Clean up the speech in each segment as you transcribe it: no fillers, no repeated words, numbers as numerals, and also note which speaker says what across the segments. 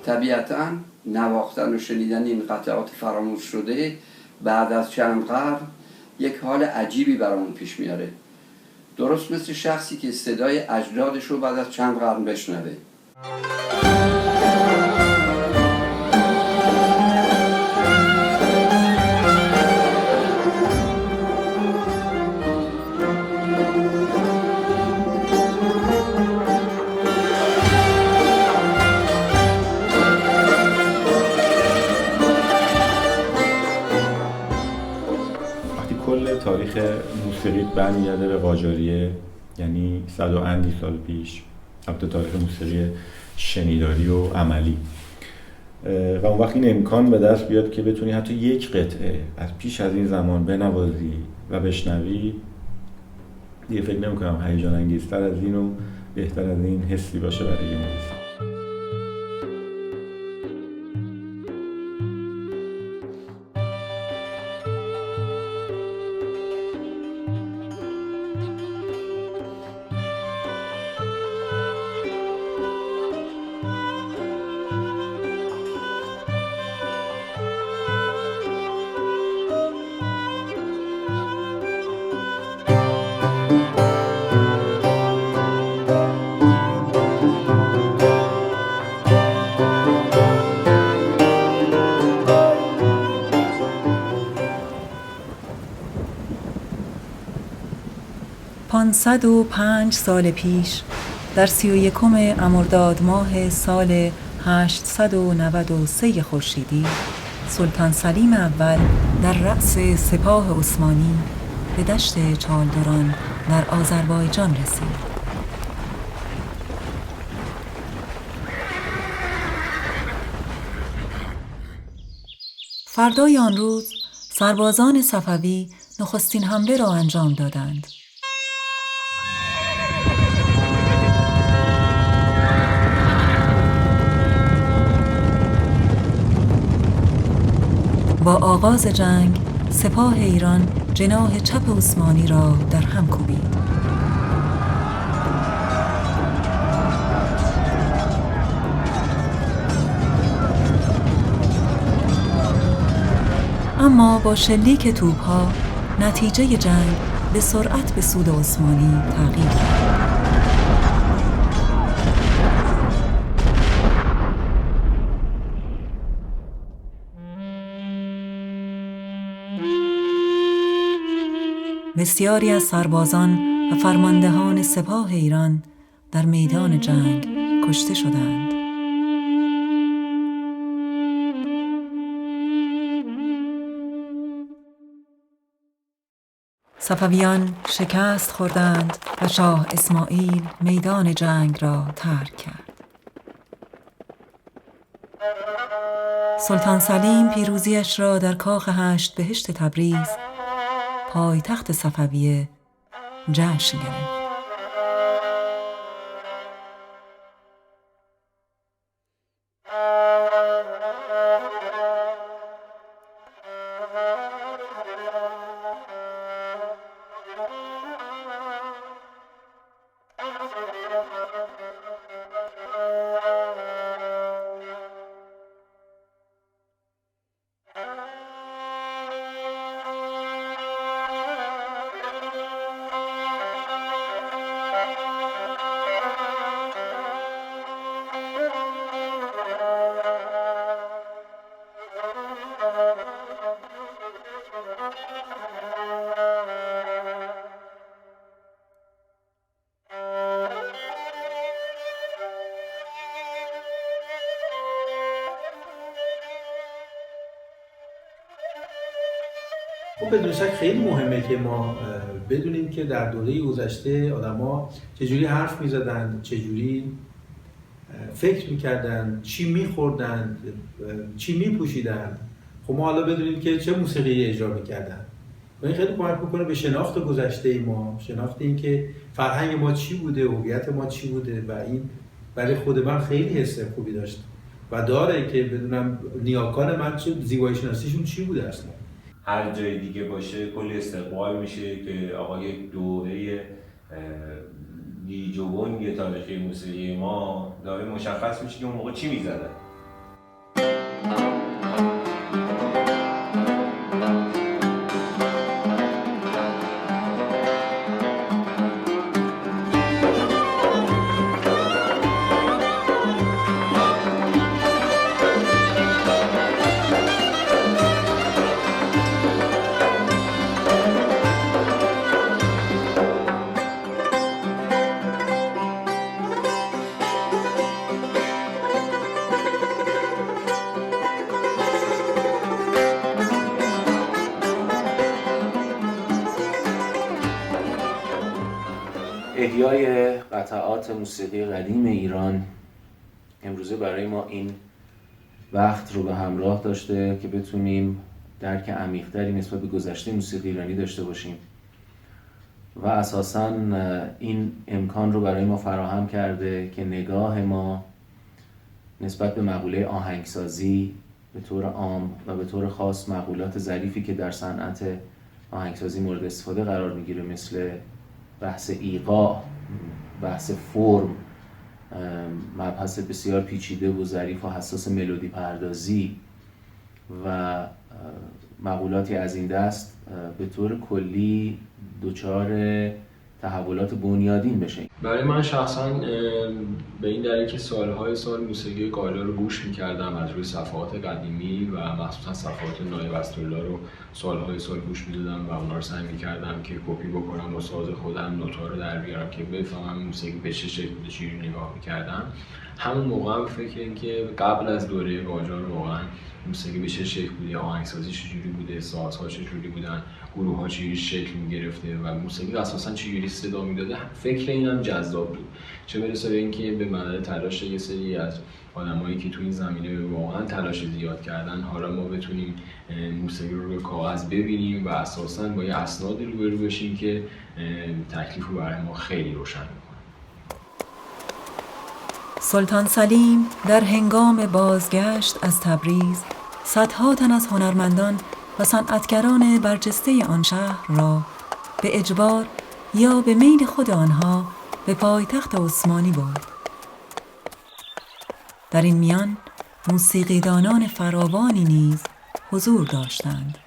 Speaker 1: طبیعتاً نواختن و شنیدن این قطعات فراموش شده بعد از چند قرن یک حال عجیبی برامون پیش میاره، درست مثل شخصی که صدای اجدادش رو بعد از چند قرن بشنوه.
Speaker 2: کل تاریخ موسیقی برمیگرده به قاجاریه، یعنی 100 و اندی سال پیش، البته تاریخ موسیقی شنیداری و عملی. و اون وقت این امکان به دست بیاد که بتونی حتی یک قطعه از پیش از این زمان بنوازی و بشنوی، دیگه فکر نمی‌کنم هیجان انگیزتر از این و بهتر از این حسی باشه برای یه موسیقی.
Speaker 3: پانصد و 5 سال پیش در 31 ارداد ماه سال 893 خورشیدی، سلطان سلیم اول در رأس سپاه عثمانی به دشت چالدران در آذربایجان رسید. فردای آن روز سربازان صفوی نخستین حمله را انجام دادند. با آغاز جنگ سپاه ایران جناح چپ عثمانی را در هم کوبید. اما با شلیک توپ‌ها نتیجه جنگ به سرعت به سود عثمانی تغییر کرد. بسیاری از سربازان و فرماندهان سپاه ایران در میدان جنگ کشته شدند. صفویان شکست خوردند و شاه اسماعیل میدان جنگ را ترک کرد. سلطان سلیم پیروزیش را در کاخ 8 بهشت تبریز، پایتخت صفویه، جشن گرفت.
Speaker 4: خب بدون شک خیلی مهمه که ما بدونیم که در دوره گذشته آدم‌ها چجوری حرف می‌زدن، چجوری فکر می‌کردن، چی می‌خوردن، چی می‌پوشیدن. خب ما حالا بدونیم که چه موسیقی اجرا می‌کردن. و این خیلی کمک می‌کنه به شناخت گذشته ما، شناخت این که فرهنگ ما چی بوده، هویت ما چی بوده و این برای خود من خیلی حس خوبی داشت و داره که بدونم نیاکان من چه زیبایی شناسیشون چی بوده اصلا.
Speaker 5: هر جای دیگه باشه کلی استقبال میشه که آقا یک دوره گیجوونگ تاریخی موسیقی ما داره مشخص میشه که اون موقع چی میزدن.
Speaker 6: احیای قطعات موسیقی قدیم ایران امروزه برای ما این وقت رو به همراه داشته که بتونیم درک عمیق‌تری نسبت به گذشته موسیقی ایرانی داشته باشیم و اساساً این امکان رو برای ما فراهم کرده که نگاه ما نسبت به مقوله آهنگسازی به طور عام و به طور خاص مقولات ظریفی که در صنعت آهنگسازی مورد استفاده قرار میگیره مثل بحث ایقاع، بحث فرم، مبحث بسیار پیچیده و ظریف و حساس ملودی پردازی و مقولاتی از این دست به طور کلی دچار تحولات بنیادین بشه.
Speaker 7: برای من شخصا به این دلیل که سالهای سال موسیقی قائلا رو گوش می‌کردم از روی صفحات قدیمی و مخصوصا صفحات نایب اسدالله رو سالهای سال گوش می‌دادم و اونا رو سعی می‌کردم که کپی بکنم با ساز خودم، نوت‌ها رو در بیارم که بفهمم موسیقی به چه شکل بوده، چجوری نگاه می‌کردم. همون موقع هم فکر این که قبل از دوره قاجار واقعا موسیقی به چه شکل بوده، آهنگسازی چجوری بوده، سازها چجوری بودن، گروه‌ها چجوری شکل می‌گرفته و موسیقی اساساً چجوری صدا می‌داده. فکر اینم جذاب بود. چه برسه به اینکه به مدد تلاش یه سری از آدمایی که تو این زمینه واقعاً تلاش زیاد کردن حالا ما بتونیم موسیقی رو روی کاغذ ببینیم و اساساً با یه اسنادی روبرو بشیم که تکلیف رو برای ما خیلی روشن می‌کنه.
Speaker 3: سلطان سلیم در هنگام بازگشت از تبریز صدها تن از هنرمندان و صنعتگران برجسته آن شهر را به اجبار یا به میل خود آنها به پایتخت عثمانی برد. در این میان موسیقیدانان فراوانی نیز حضور داشتند.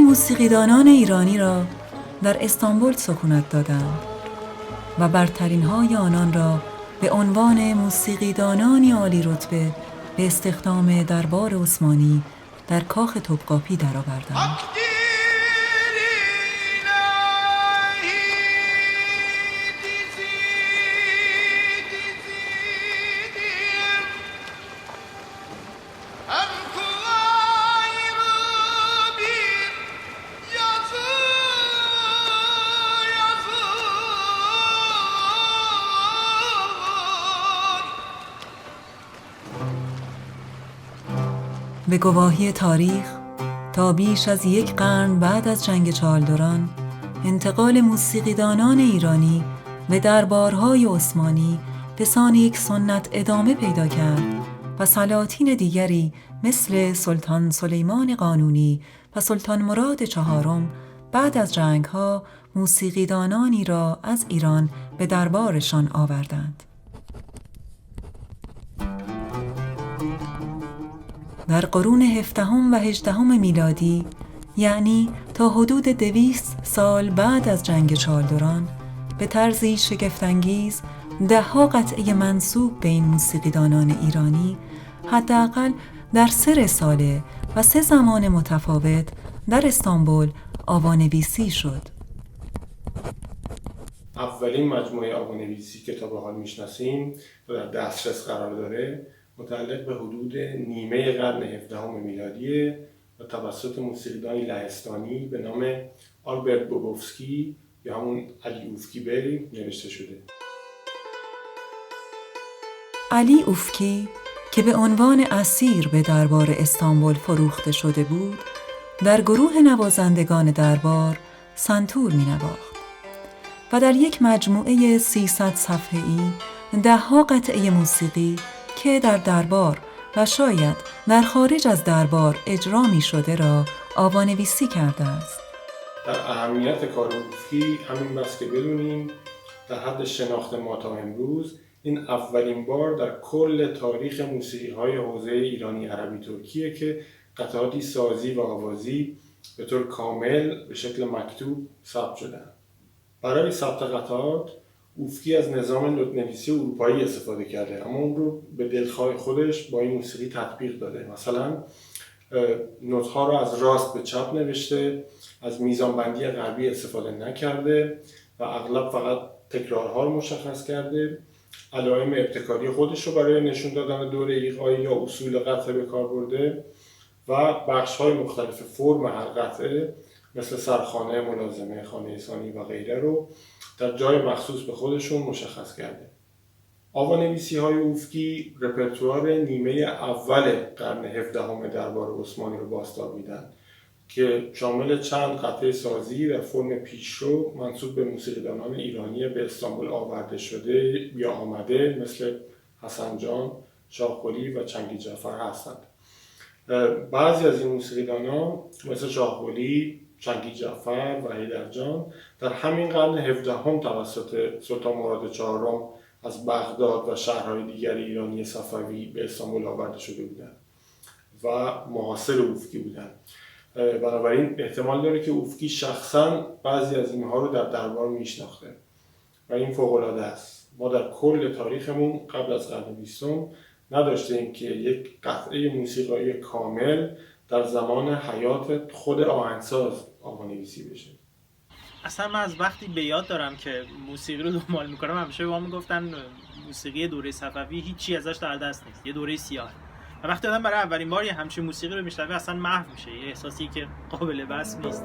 Speaker 3: موسیقیدانان ایرانی را در استانبول سکونت دادند و برترین‌های آنان را به عنوان موسیقیدانانی عالی رتبه به استخدام دربار عثمانی در کاخ توپقاپی درآوردند. به گواهی تاریخ تا بیش از یک قرن بعد از جنگ چالدوران انتقال موسیقیدانان ایرانی به دربارهای عثمانی به سان یک سنت ادامه پیدا کرد و سلاطین دیگری مثل سلطان سلیمان قانونی و سلطان مراد چهارم بعد از جنگ‌ها موسیقیدانانی را از ایران به دربارشان آوردند. در قرون 17 و 18 میلادی، یعنی تا حدود 200 سال بعد از جنگ چالدران، به طرزی شگفت‌انگیز ده‌ها قطعه منسوب به این موسیقیدانان ایرانی حداقل در 3 رساله و 3 زمان متفاوت در استانبول آوانویسی شد.
Speaker 8: اولین مجموعه آوانویسی که تا به حال میشناسیم و در دسترس قرار داره متعلق به حدود نیمه قرن 17 میلادی و توسط موسیقیدانی لهستانی به نام آلبرت بوبوفسکی یا همون علی اوفکی بی نوشته شده.
Speaker 3: علی اوفکی که به عنوان اسیر به دربار استانبول فروخته شده بود، در گروه نوازندگان دربار سنتور می‌نواخت و در یک مجموعه 300 صفحه‌ای 10 قطعه موسیقی که در دربار و شاید در خارج از دربار اجرا می‌شده را آوانویسی کرده است.
Speaker 8: در اهمیت کار اوفکی همین بس که بدونیم در حد شناخت ما تا امروز این اولین بار در کل تاریخ موسیقی‌های حوزه ایرانی عربی ترکیه که قطعاتی سازی و آوازی به طور کامل به شکل مکتوب ثبت شدند. برای ثبت قطعات اوفکی از نظام نوت‌نویسی اروپایی استفاده کرده، اما اون رو به دلخواه خودش با این موسیقی تطبیق داده. مثلا نوت‌ها رو از راست به چپ نوشته، از میزانبندی غربی استفاده نکرده و اغلب فقط تکرارها رو مشخص کرده. علائم ابتکاری خودش رو برای نشون دادن دوره ایقاعی یا اصول قطعه به کار برده و بخش‌های مختلف فرم هر قطعه مثل سرخانه، ملازمه، خانه ثانی و غیره رو در جای مخصوص به خودشون مشخص کرده. آوانویسی‌های اوفکی رپرتوار نیمه اول قرن 17 دربار عثمانی رو بازتاب میدن که شامل چند قطعه سازی در فرم پیشرو منسوب به موسیقیدانان ایرانی به استانبول آورده شده یا آمده مثل حسن جان، شاهقلی و چنگیز جعفر هستند. بعضی از این موسیقیدانان مثل شاهقلی، چنگیز جعفر و حیدر جان در همین قرن 17 توسط سلطان مراد چهارم از بغداد و شهرهای دیگر ایرانی صفوی به استانبول آورده شده بودند و معاصر اوفکی بودند. بنابراین احتمال داره که اوفکی شخصاً بعضی از اینها رو در دربار میشناخته و این فوق‌العاده است. ما در کل تاریخمون قبل از قرن 20 نداشتیم که یک قطعه موسیقایی کامل در زمان حیات خود آهنگساز آوانویسی بشه.
Speaker 9: اصلا من از وقتی به یاد دارم که موسیقی رو دنبال میکنم همیشه به ما میگفتن موسیقی دوره صفوی هیچی ازش در دست نیست، یه دوره سیاه. و وقتی آدم برای اولین بار یه همچین موسیقی رو میشنوه اصلا محو میشه، یه احساسی که قابل وصف نیست.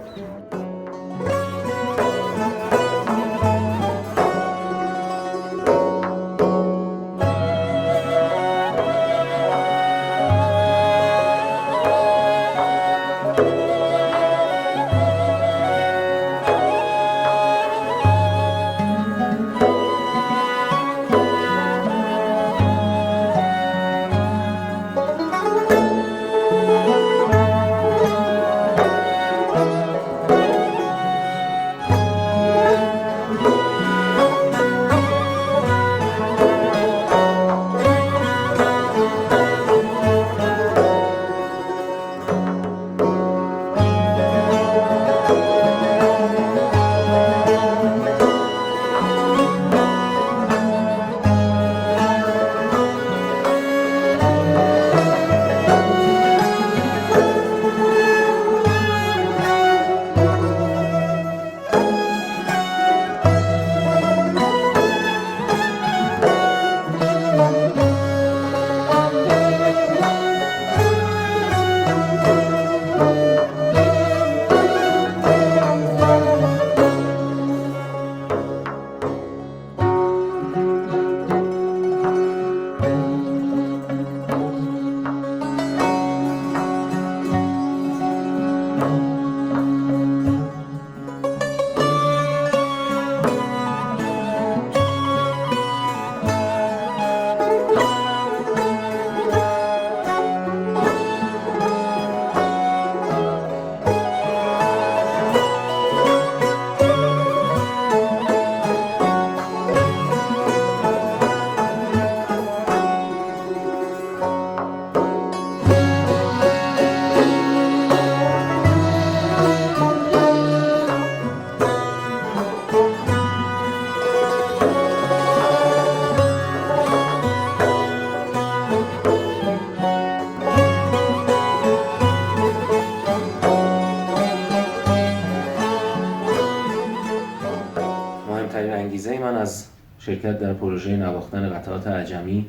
Speaker 6: شرکت در پروژه نواختن قطعات عجمی،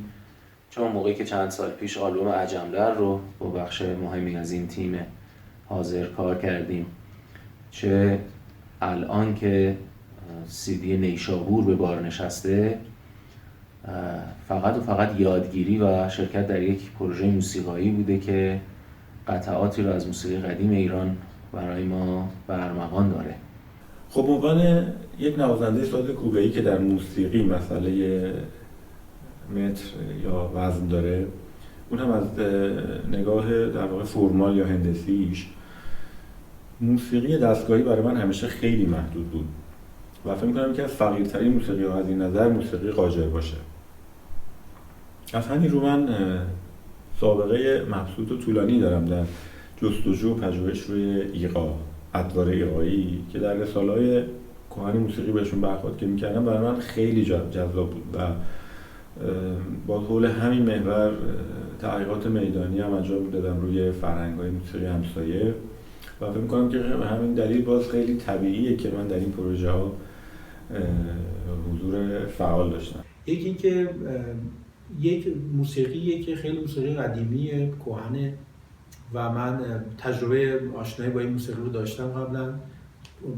Speaker 6: چون موقعی که چند سال پیش آلبوم عجملر رو با بخش مهمی از این تیم حاضر کار کردیم، چه الان که CD نیشابور به بار نشسته، فقط یادگیری و شرکت در یک پروژه موسیقایی بوده که قطعاتی رو از موسیقی قدیم ایران برای ما برمغان داره.
Speaker 2: خب عنوان یک نوازنده ساز کوبه‌ای که در موسیقی مسئله متر یا وزن داره، اون هم از نگاه در واقع فرمال یا هندسیش، موسیقی دستگاهی برای من همیشه خیلی محدود بود و فکر می‌کنم که از فقیرترین موسیقی ها از این نظر موسیقی قاجار باشه. از همین رو من سابقه مبسوط و طولانی دارم در جستجو و پژوهش روی ایقاع، ادوار ایقاعی که در رساله‌های کهن موسیقی بهشون برخورد که می‌کردم برای من خیلی جذاب بود و با حول همین محور تحقیقات میدانی هم انجام می‌دادم روی فرهنگ‌های موسیقی همسایه و فکر می‌کنم که همین دلیل باز خیلی طبیعیه که من در این پروژه‌ها حضور فعال داشتم.
Speaker 4: یکی اینکه یک موسیقیه که خیلی موسیقی قدیمی کهنه و من تجربه آشنایی با این موسیقی رو داشتم قبلا،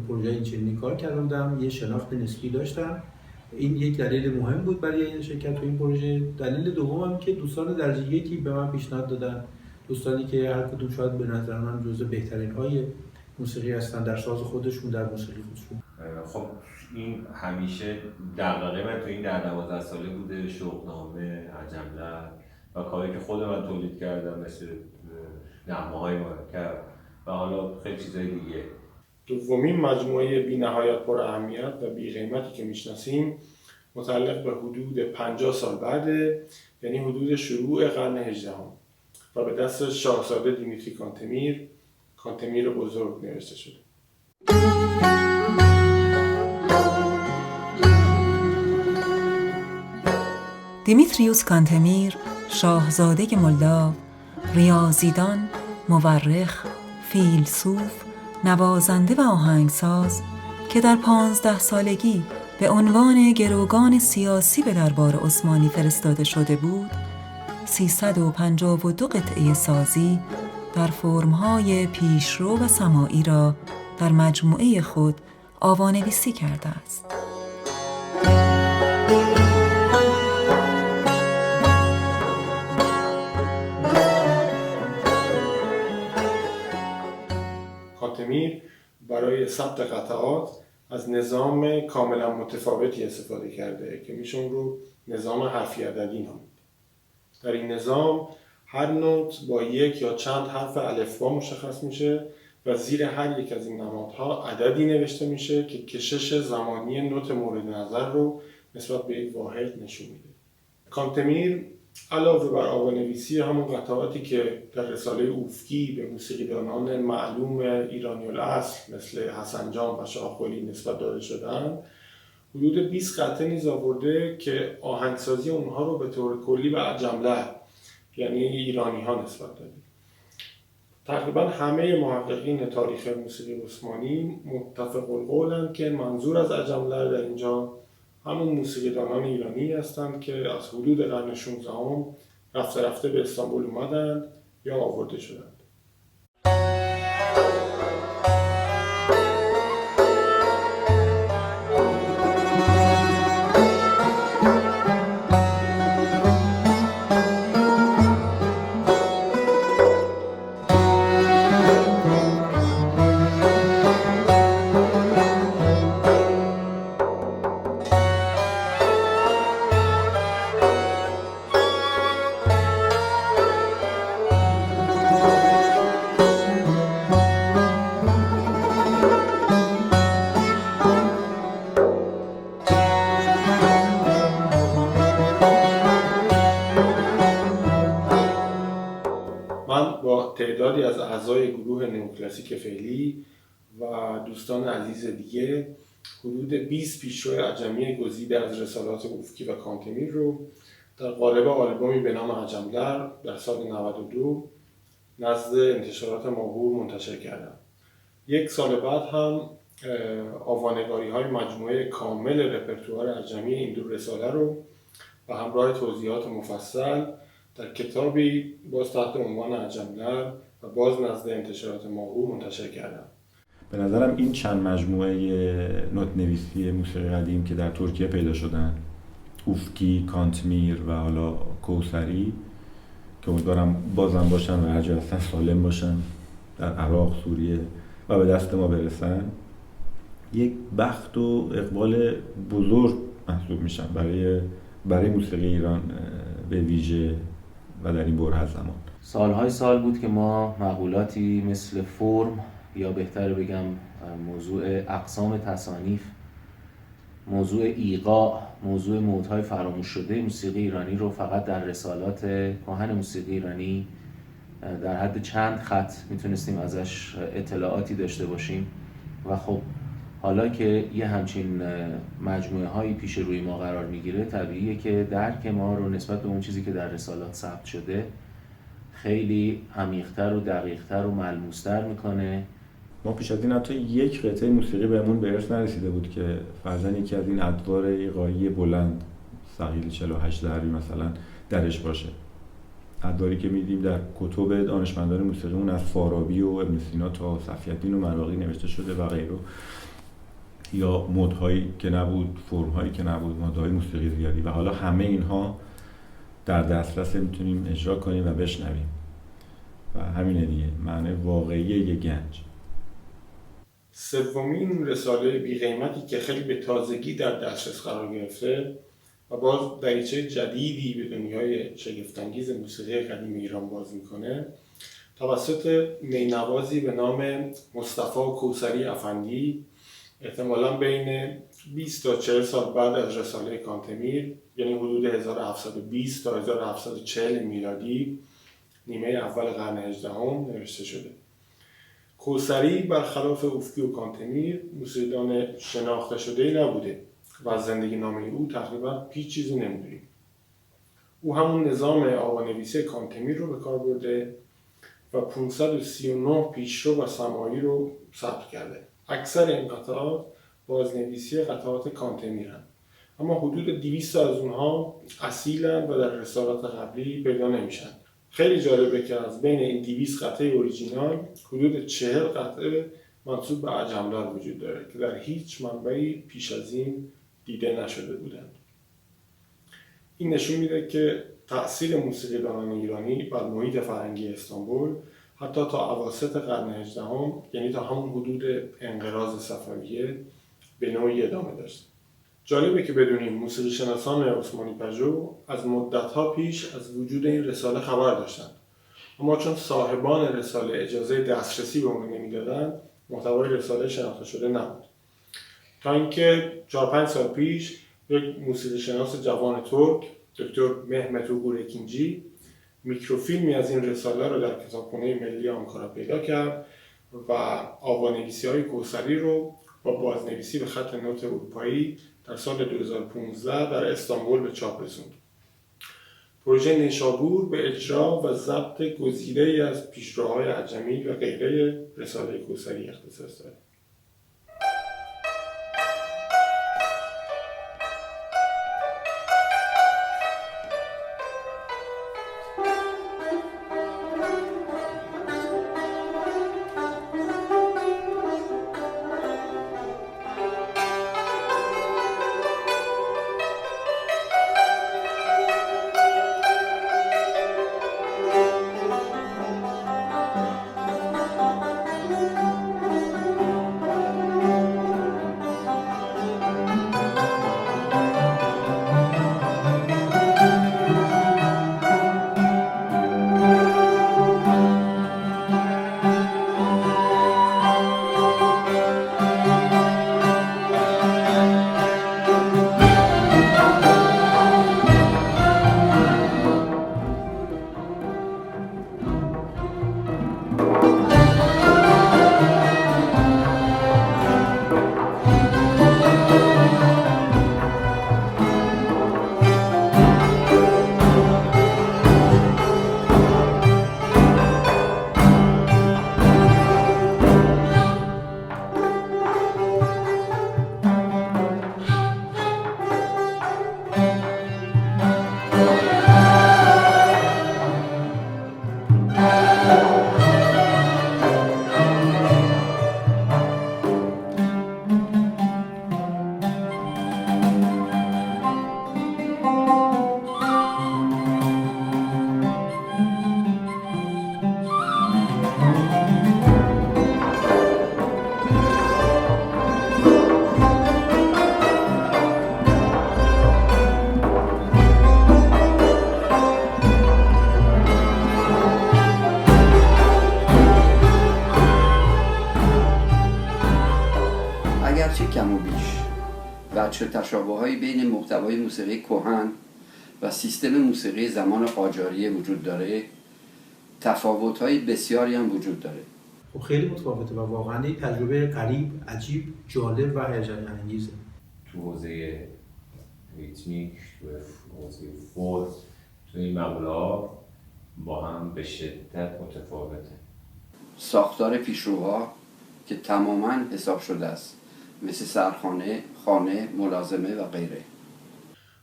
Speaker 4: پروژه اینچنینی کار کردم، یه شناخت نسبی داشتم. این یک دلیل مهم بود برای شرکت تو این پروژه. دلیل دوم هم که دوستان درجه یکی به من پیشنهاد دادن، دوستانی که هر کدوم شاید به نظر من جزو بهترین های موسیقی هستن در ساز خودشون، در موسیقی خودشون.
Speaker 5: خب این همیشه دغدغه من تو این 10-12 ساله بوده، شوقنامه، عجملر و کاری که خود من تولید کردم مثل نغمه‌های مرکب و حالا خیلی چیزای دیگه.
Speaker 8: دومین مجموعه بی‌نهایت پر اهمیت و بی‌قیمتی که میشناسیم متعلق به حدود 50 سال بعده، یعنی حدود شروع قرن 18 و به دست شاهزاده دیمیتری کانتمیر بزرگ نوشته شده.
Speaker 3: دیمیتریوس کانتمیر، شاهزاده مولداو، ریاضیدان، مورخ، فیلسوف، نوازنده و آهنگساز که در 15 سالگی به عنوان گروگان سیاسی به دربار عثمانی فرستاده شده بود، 352 قطعه سازی در فرم‌های پیشرو و سماعی را در مجموعه خود آوانویسی کرده است.
Speaker 8: کانتمیر برای ثبت قطعات از نظام کاملا متفاوتی استفاده کرده که میشه اون رو نظام حرفی عددی نامید. در این نظام هر نوت با یک یا چند حرف الفبا مشخص میشه و زیر هر یک از این نمادها عددی نوشته میشه که کشش زمانی نوت مورد نظر رو نسبت به یک واحد نشون میده. کانتمیر علاوه بر آوانویسی همون قطعاتی که در رساله اوفکی به موسیقیدانان معلوم ایرانی الاصل مثل حسن جان و شاه قلی نسبت داده شدن، حدود 20 قطعه نیز آورده که آهنگسازی اونها رو به طور کلی به عجملر یعنی ایرانی ها نسبت داده. تقریبا همه محققین تاریخ موسیقی عثمانی متفق القولند که منظور از عجملر در اینجا همون موسیقیدانان ایرانی هستند که از حدود قرن 16 رفته رفته به استانبول اومدند یا آورده شدند. تعدادی از اعضای گروه نئوکلاسیک فعلی و دوستان عزیز دیگه حدود 20 پیشرو عجمی گزیده از رسالات اوفکی و کانتمیر رو در قالب آلبومی به نام عجملر در سال 92 نزد انتشارات ماهور منتشر کردم. یک سال بعد هم آوانگاری‌های مجموعه کامل رپرتوار عجمی این دو رساله رو و همراه توضیحات مفصل در کتابی باز تحت عنوان عجم‌لر و باز نزد انتشارات ماهو منتشر کردم.
Speaker 2: به نظرم این چند مجموعه نوت‌نویسی موسیقی قدیم که در ترکیه پیدا شدن، اوفکی، کانتمیر و حالا کوثری، که امیدوارم بازم باشن و هر جا هستن سالم باشن، در عراق، سوریه و به دست ما برسن، یک بخت و اقبال بزرگ محسوب میشن برای موسیقی ایران به ویژه و در این بره زمان.
Speaker 6: سالهای سال بود که ما مقولاتی مثل فرم، یا بهتر بگم موضوع اقسام تصانیف، موضوع ایقاع، موضوع مودهای فراموش شده موسیقی ایرانی رو فقط در رسالات کهن موسیقی ایرانی در حد چند خط میتونستیم ازش اطلاعاتی داشته باشیم و خب حالا که یه همچین مجموعه هایی پیش روی ما قرار میگیره، طبیعیه که درک ما رو نسبت به اون چیزی که در رسالات ثبت شده خیلی عمیق‌تر و دقیق‌تر و ملموس‌تر میکنه.
Speaker 2: ما پیش از این حتی یک قطعه موسیقی بهمون به ارث نرسیده بود که فرضاً یکی از این ادوار ایقاعی بلند ثقیل 48 ضربی مثلا درش باشه. ادواری که میدیم در کتب دانشمندان موسیقیمون از فارابی و ابن سینا تا صفی‌الدین و مراغی نوشته شده و غیره، یا مدهایی که نبود، فرم‌هایی که نبود، مدهای موسیقی زیادی، و حالا همه اینها در دسترس میتونیم اجرا کنیم و بشنویم و همینه دیگه معنی واقعی یک گنج.
Speaker 8: سومین رساله بی قیمتی که خیلی به تازگی در دسترس قرار گرفته و باز دریچه جدیدی به دنیای شگفت‌انگیز موسیقی قدیم ایران باز میکنه، توسط نینوازی به نام مصطفی کوثری افندی، احتمالاً بین 20 تا 40 سال بعد از رساله کانتمیر، یعنی حدود 1720 تا 1740 میلادی، نیمه اول قرن 18 نوشته شده. کوثری برخلاف اوفکی و کانتمیر موسیقیدان شناخته شده‌ای نبوده و از زندگی نامه او تقریبا هیچ چیزی نمی‌دونیم. او همون نظام آوانویسی کانتمیر رو به کار برده و 539 پیشرو و سماعی رو ثبت کرده. اکثر این قطعات بازنویسی قطعات کانتمیرن، اما حدود 200 از اونها اصیلن و در رسالات قبلی پیدا نمیشن. خیلی جالبه که از بین این 200 قطعه اوریجینال حدود 40 قطعه منسوب به عجم‌لر وجود داره که در هیچ منبعی پیش از این دیده نشده بودند. این نشون میده که تأثیر موسیقیدانان ایرانی بر محیط فرهنگی استانبول حتی تا اواسط قرن 18 یعنی تا همون حدود انقراض صفویه به نوعی ادامه داشت. جالبه که بدونیم موسیقی شناسان عثمانی پژو از مدت‌ها پیش از وجود این رساله خبر داشتند، اما چون صاحبان رساله اجازه دسترسی به اون نمیدادند، محتوای رساله شناخته شده نبود. تا اینکه 4-5 سال پیش یک موسیقی شناس جوان ترک، دکتر مهمت اوغور اکینجی، میکروفیلمی از این رساله رو در کتابخانه ملی آنکارا پیدا کرد و آوانویسی‌های کوثری رو با بازنویسی به خط نوت اروپایی در سال 2015 در استانبول به چاپ رسوند. پروژه نیشابور به اجرا و ضبط گزیده‌ای از پیشروهای عجمی و غیره رساله کوثری اختصاص دارد.
Speaker 1: و چه تشابه‌هایی بین محتوای موسیقی کهن و سیستم موسیقی زمان قاجاریه وجود داره، تفاوت‌های بسیاری هم وجود داره.
Speaker 4: خب خیلی متفاوته و واقعا یک تجربه غریب، عجیب، جالب و هیجان انگیزه.
Speaker 5: تو حوزه ریتمیک، تو حوزه فولک، تو این مقوله‌ها با هم به شدت متفاوته.
Speaker 1: ساختار پیشروها که تماماً حساب شده است، مثل سرخانه، خانه، ملازمه و غیره.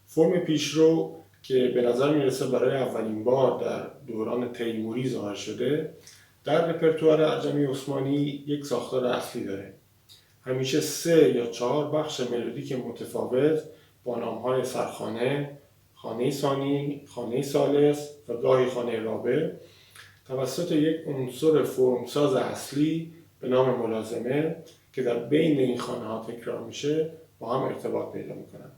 Speaker 8: فرم پیشرو که به نظر میرسه برای اولین بار در دوران تیموری ظاهر شده، در رپرتوار عجمی عثمانی یک ساختار اصلی داره. همیشه 3 یا 4 بخش ملودیک متفاوت با نام‌های سرخانه، خانه ثانی، خانه ثالث و گاهی خانه رابع توسط یک عنصر فرمساز اصلی به نام ملازمه که در بین این خانه‌ها تکرار میشه با هم ارتباط پیدا میکنن.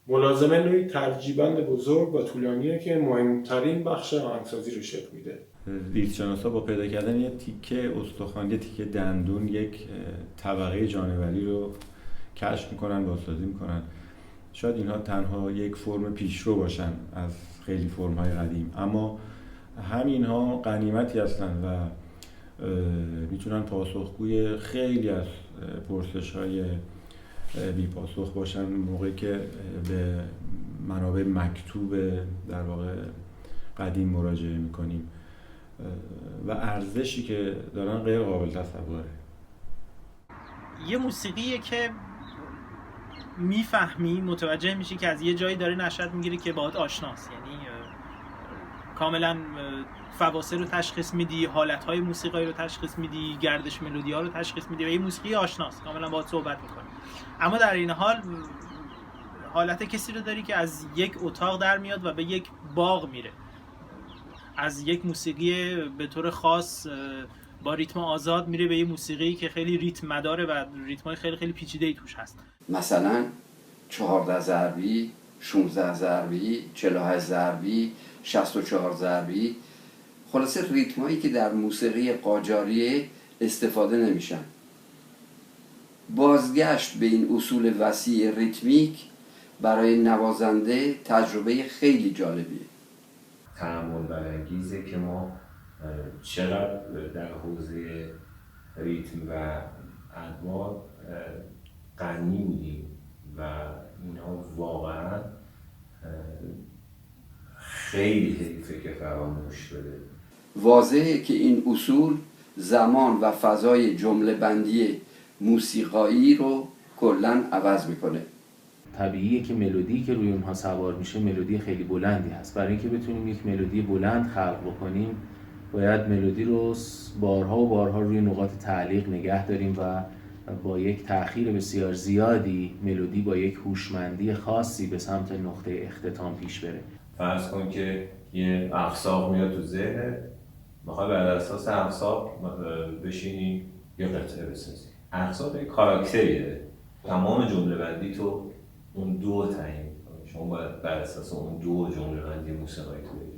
Speaker 8: ملازمه نوعی ترجیبند بزرگ و طولانیه که مهمترین بخش آهنگسازی رو شکل میده.
Speaker 2: زیستشناسا با پیدا کردن یه تیکه استخوان، یه تیکه دندون، یک طبقه جانوری رو کشف میکنن، بازسازی میکنن. شاید اینها تنها یک فرم پیشرو باشن از خیلی فرم‌های قدیم، اما همینها غنیمتی هستن و میتونن پاسخگوی خیلی از پرسش‌های بی پاسخ باشن موقعی که به منابع مکتوب در واقع قدیم مراجعه میکنیم و ارزشی که دارن غیر قابل تصوره.
Speaker 9: یه موسیقیه که میفهمی، متوجه میشی که از یه جایی داره نشأت میگیره که باهات آشناست، یعنی کاملا فواصل رو تشخیص میدی، حالتهای موسیقی رو تشخیص میدی، گردش ملودی ها رو تشخیص میدی و یه موسیقی آشناست، کاملا باهات صحبت میکنه. اما در این حال حالت کسی رو داری که از یک اتاق در میاد و به یک باغ میره، از یک موسیقی به طور خاص با ریتم آزاد میره به یه موسیقی که خیلی ریتم مداره و ریتمای خیلی خیلی پیچیده‌ای توش هست.
Speaker 1: مثلا 14 ضربی، 16 ضربی، 48 ضربی، 64 ضربی، خلاصه ریتمایی که در موسیقی قاجاریه استفاده نمیشن. بازگشت به این اصول وسیع ریتمیک برای نوازنده تجربه خیلی جالبیه.
Speaker 5: تأمل برانگیزه که ما چقدر در حوزه ریتم و ادوار غنی بودیم و اینا واقعا خیلی حیفه که فراموش شده.
Speaker 1: واضحه که این اصول زمان و فضای جمله بندی موسیقایی رو کلاً عوض میکنه.
Speaker 6: طبیعیه که ملودی که روی اونها سوار میشه ملودی خیلی بلندی هست. برای اینکه بتونیم یک ملودی بلند خلق بکنیم باید ملودی رو بارها و بارها روی نقاط تعلیق نگه داریم و با یک تأخیر بسیار زیادی ملودی با یک هوشمندی خاصی به سمت نقطه اختتام پیش بره.
Speaker 5: فرض کن که یه اقصاب میاد تو ذهنت، میخوای بر اساس اقصاب بشینی یه قطعه بسازی. اقصاب یک کاراکتری داره، تمام جمله بندی تو اون دو تعیین می‌کنی. شما باید بر اساس اون دو جمله بندی موسیقایی تو بگیری.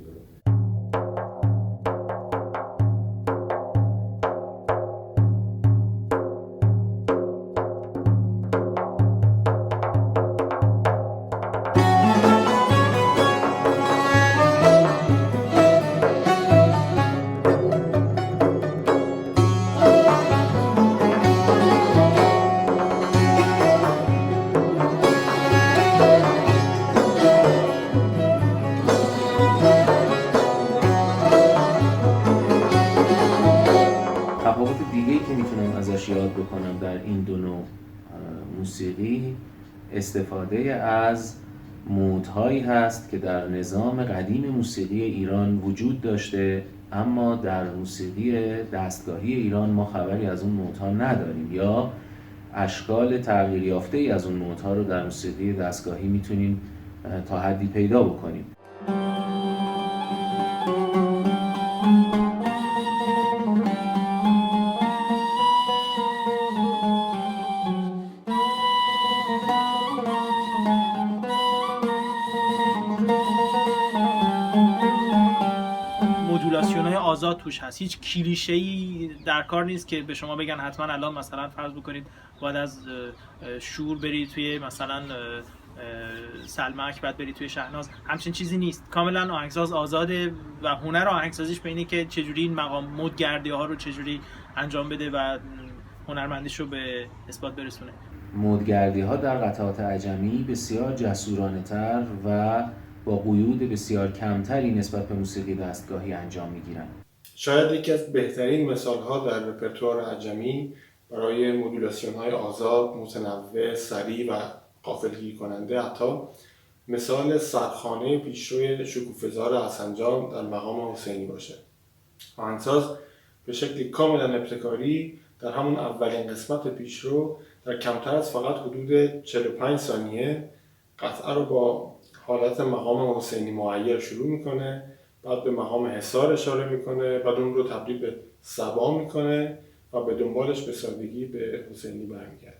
Speaker 6: یاد بکنم در این دو نوع موسیقی استفاده از مودهایی هست که در نظام قدیم موسیقی ایران وجود داشته اما در موسیقی دستگاهی ایران ما خبری از اون مودها نداریم یا اشکال تغییر یافته‌ای از اون مودها رو در موسیقی دستگاهی میتونیم تا حدی پیدا بکنیم.
Speaker 9: مدولاسیون‌های آزاد توش هست. هیچ کلیشه‌ای در کار نیست که به شما بگن حتما الان مثلا فرض بکنید باید از شور برید توی مثلا سلمک، بعد برید توی شهناز. همچین چیزی نیست. کاملا آهنگساز آزاده و هنر آهنگسازیش به اینه که چجوری این مقام مدگردی ها رو چجوری انجام بده و هنرمندیش رو به اثبات برسونه.
Speaker 6: مدگردی ها در قطعات عجمی بسیار جسورانه تر و با قیود بسیار کمتری نسبت به موسیقی دستگاهی انجام میگیرند.
Speaker 8: شاید یکی از بهترین مثال‌ها در رپرتوار عجمی برای مدولاسیون‌های آزاد، متنوع، سریع و غافلگیر کننده حتی مثال سرخانه پیشروی شکوفه‌زار حسن‌جان در مقام حسینی باشه. آهنگساز به شکلی کاملا ابتکاری در همون اولین قسمت پیشرو در کمتر از فقط حدود 45 ثانیه قطعه رو با حالت مقام حسینی معیر شروع میکنه، بعد به مقام حصار اشاره میکنه، بعد اون رو تبدیل به صبا میکنه و به دنبالش به سادگی به حسینی برمیگرده.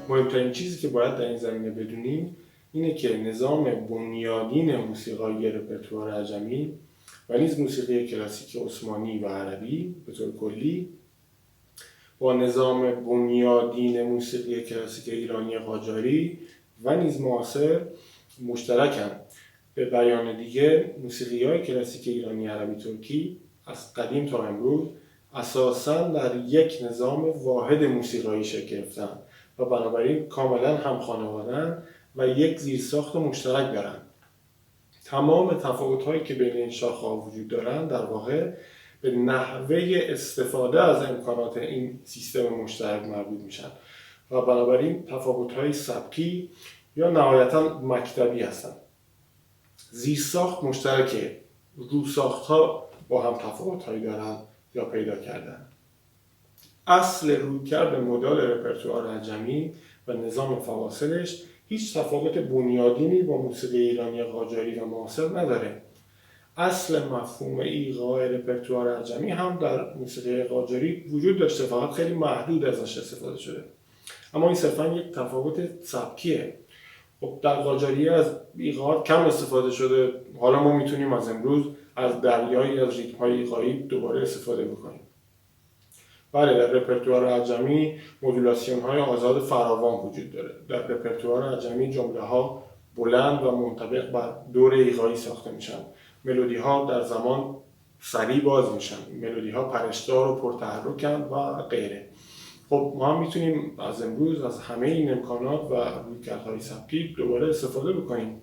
Speaker 8: مهمترین چیزی که باید در این زمینه بدونیم اینه که نظام بنیادین موسیقایی رپرتوار عجمی و نیز موسیقی کلاسیک عثمانی و عربی به طور کلی با نظام بنیادین موسیقی کلاسیک ایرانی قاجاری و نیز معاصر مشترکن. به بیان دیگه موسیقی‌های کلاسیک ایرانی عربی ترکی از قدیم تا امروز اساساً در یک نظام واحد موسیقایی شکل گرفتن و بنابراین کاملا هم خانواده‌اند و یک زیرساخت مشترک دارند. تمام تفاوت‌هایی که بین این شاخه‌ها وجود دارند در واقع به نحوه استفاده از امکانات این سیستم مشترک مربوط میشن و بنابراین تفاوت‌های سبکی یا نهایتاً مکتبی هستند. زیرساخت مشترکه، روساخت‌ها با هم تفاوت‌هایی دارند یا پیدا کردن. اصل رویکرد مدال رپرتوار عجمی و نظام فواصلش هیچ تفاوت بنیادینی با موسیقی ایرانی قاجاری و معاصر نداره. اصل مفهوم ایقاع رپرتوار عجمی هم در موسیقی قاجاری وجود داشته، فقط خیلی محدود ازش استفاده شده. اما این صرفاً یک تفاوت سبکیه. خب در قاجاری از ایقاعات کم استفاده شده، حالا ما میتونیم از امروز از دریایی از ریتم‌های ایقاعی دوباره استفاده بکنیم. بله، در رپرتوار عجمی مدولاسیون‌های آزاد فراوان وجود داره. در رپرتوار عجمی جمله‌ها بلند و منطبق بر دور ایقاعی ساخته میشن. ملودی‌ها در زمان سریع باز میشن. ملودی‌ها پرشدار و پرتحرکن و غیره. خب ما هم میتونیم از امروز از همه این امکانات و رویکردهای سبکی دوباره استفاده بکنیم.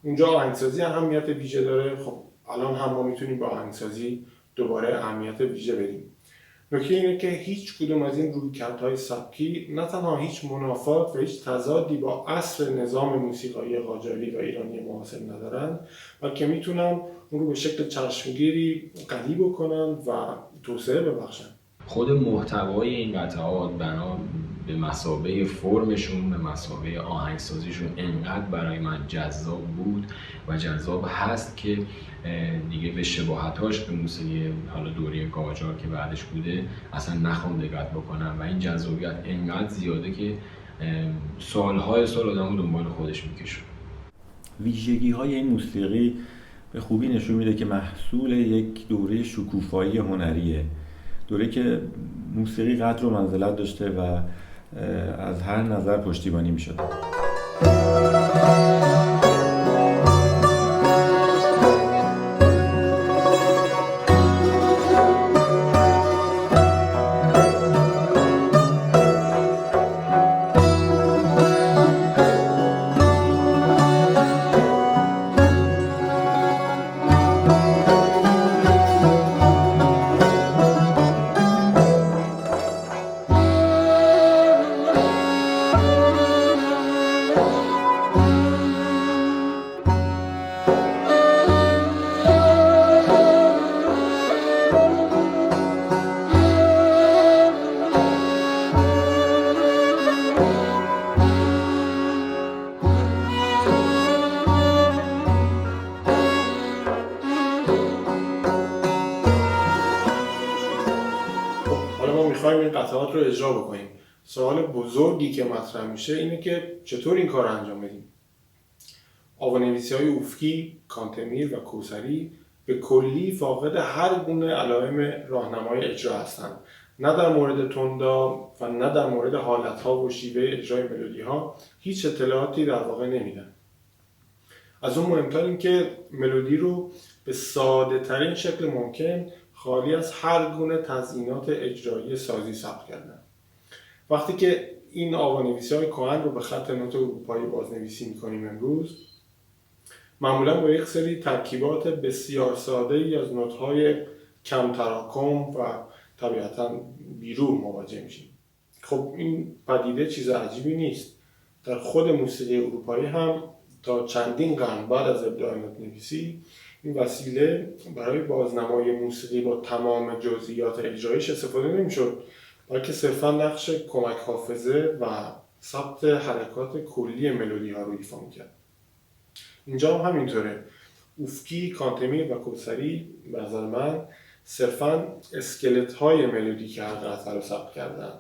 Speaker 8: اونجا آهنگسازی اهمیت ویژه داره. خب الان هم ما میتونیم با آهنگسازی دوباره اهمیت ویژه بدیم. نکته اینه که هیچ کدوم از این رویکردهای سبکی نه تنها هیچ منافات و هیچ تضادی با اصل نظام موسیقایی قاجاری و ایرانی معاصر ندارن، بلکه میتونن اون رو به شکل چشمگیری قوی بکنن و توسعه ببخشن.
Speaker 7: خود محتوای این قطعات بنا به مثابه فرمشون، به مثابه آهنگسازیشون انقدر برای من جذاب بود و جذاب هست که دیگه به شباهتاش به موسیقی حالا دوره قاجار که بعدش بوده اصلا نخوام دقت بکنم و این جذابیت انقدر زیاده که سالهای سال آدمو دنبال خودش میکشه.
Speaker 2: ویژگی‌های این موسیقی به خوبی نشون میده که محصول یک دوره شکوفایی هنریه، دوره که موسیقی قدر و منزلت داشته و از هر نظر پشتیبانی میشده.
Speaker 8: بخوایم این قطعات رو اجرا بکنیم. سوال بزرگی که مطرح میشه اینه که چطور این کار رو انجام بدیم. آوان‌نویسی‌های افقی، کانتمیر و کوثری به کلی فاقد هر گونه علائم راهنمای اجرا هستند. نه در مورد تندا و نه در مورد حالت‌ها و شیوه اجرای ملودی‌ها هیچ اطلاعاتی در واقع نمیدن. از اون مهمتر این که ملودی رو به ساده ترین شکل ممکن خالی از هر گونه تزیینات اجرایی سازی ثبت کردن. وقتی که این آوان‌نویسی‌های کهن رو به خط نوت اروپایی بازنویسی می‌کنیم امروز، معمولا با یک سری ترکیبات بسیار ساده‌ای از نوت‌های کم تراکم و طبیعتاً بیروح مواجه میشیم. خب این پدیده چیز عجیبی نیست. در خود موسیقی اروپایی هم تا چندین قرن بعد از ابداع نوت‌نویسی این وسیله برای بازنمای موسیقی با تمام جزئیات اجرایش استفاده نمی‌شد، بلکه صرفاً نقش کمک حافظه و ثبت حرکات کلی ملودی‌ها رو ایفا می‌کرد. اینجا هم همینطوره. افقی، کانتمیر و کوثری به نظر من صرفاً اسکلت‌های ملودیک هر قطعه رو ثبت کردن.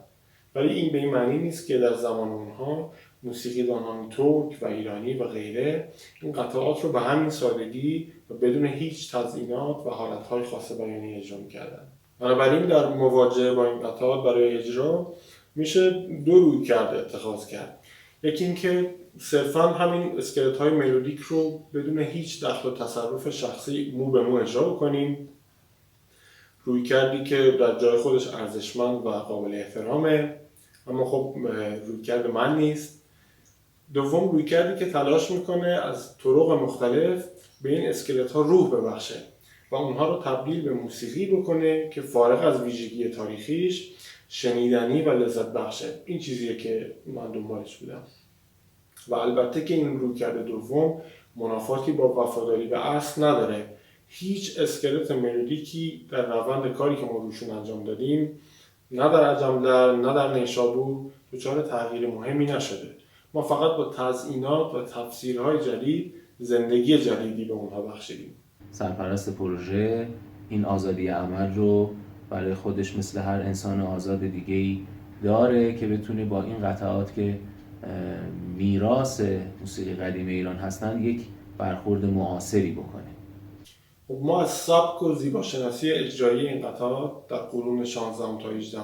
Speaker 8: ولی این به این معنی نیست که در زمان اونها موسیقیدانان ترک و ایرانی و غیره این قطعات رو به همین سادگی و بدون هیچ تزیینات و حالت‌های خاص بیانی اجرا می‌کردن. بنابراین در مواجهه با این قطعات برای اجرا میشه دو رویکرد اتخاذ کرد. یکی این که صرفاً همین اسکلت‌های ملودیک رو بدون هیچ دخل و تصرف شخصی مو به مو اجرا بکنیم، رویکردی که در جای خودش ارزشمند و قابل احترامه، اما خب رویکرد من نیست. دوم، رویکردی که تلاش میکنه از طرق مختلف به این اسکلت‌ها روح ببخشه و اونها رو تبدیل به موسیقی بکنه که فارغ از ویژگی تاریخیش شنیدنی و لذت بخشه. این چیزیه که من دنبالش بودم. و البته که این رویکرد دوم منافاتی با وفاداری به اصل نداره. هیچ اسکلت ملودیکی در روند کاری که ما روشون انجام دادیم، نه در عجم‌لر نه در نیشابور دچار تغییر مهمی نشده. ما فقط با تزیینات و تفسیرهای جدید زندگی جدیدی به اونها بخشیدیم.
Speaker 6: سرپرست پروژه این آزادی عمل رو برای خودش مثل هر انسان آزاد دیگه‌ای داره که بتونه با این قطعات که میراث موسیقی قدیم ایران هستن یک برخورد معاصری بکنه.
Speaker 8: ما از سبک و زیباشناسی اجرایی این قطعات در قرون 16 تا 18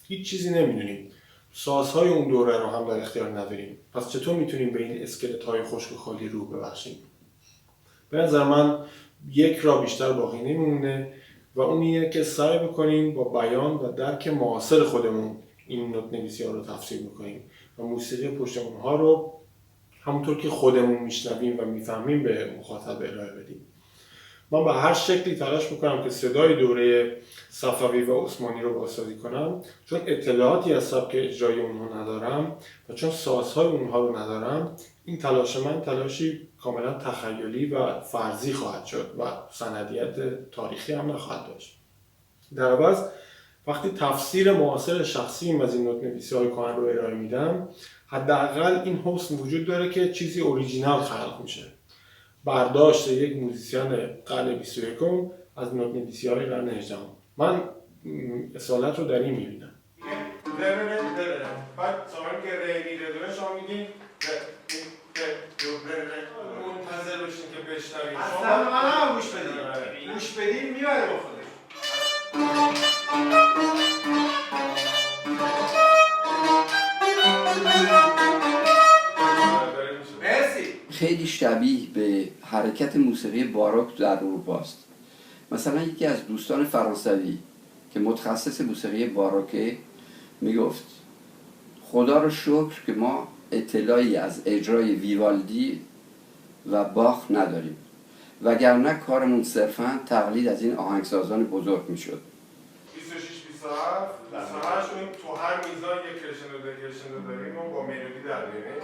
Speaker 8: هیچ چیزی نمیدونیم. سازهای اون دوره رو هم در اختیار نداریم. پس چطور میتونیم به این اسکلت‌های خشک و خالی روح ببخشیم؟ به نظر من یک راه بیشتر باقی نمیمونه و اون اینه که سعی بکنیم با بیان و درک معاصر خودمون این نوت‌نویسی‌ها رو تفسیر بکنیم و موسیقی پشت اونها رو همونطور که خودمون میشنویم و میفهمیم به مخاطب ارائه بدیم. من به هر شکلی تلاش میکنم که صدای دوره صفوی و عثمانی رو بازسازی کنم، چون اطلاعاتی از سبک اجرای اونها ندارم و چون سازهای اونها رو ندارم. این تلاش من تلاشی کاملا تخیلی و فرضی خواهد شد و سندیت تاریخی هم نخواهد داشت. در عوض وقتی تفسیر معاصر شخصیم از این نوت‌نویسی‌های کهن رو ارائه میدم، حداقل این حسن وجود داره که چیزی اوریجینال خلق میشه. برداشت یک موزیسین قرن 21 از نوت‌نویسی‌های قرن 18. من اصالت رو در این می‌بینم.
Speaker 10: بعد زمانی که ری میره دونه شما میگین منتظر باشین که بشنوید. اصلا من هم گوش بدین. گوش بدین میبره با خودش.
Speaker 1: خیلی شبیه به حرکت موسیقی باروک در اروپا است. مثلا یکی از دوستان فرانسوی که متخصص موسیقی باروکه میگفت خدا رو شکر که ما اطلاعی از اجرای ویوالدی و باخ نداریم، وگرنه کارمون صرفاً تقلید از این آهنگسازان بزرگ میشد.
Speaker 10: 26 27 28 تو هر میزان یک کرشندو داریم و با ملودی در میاریم.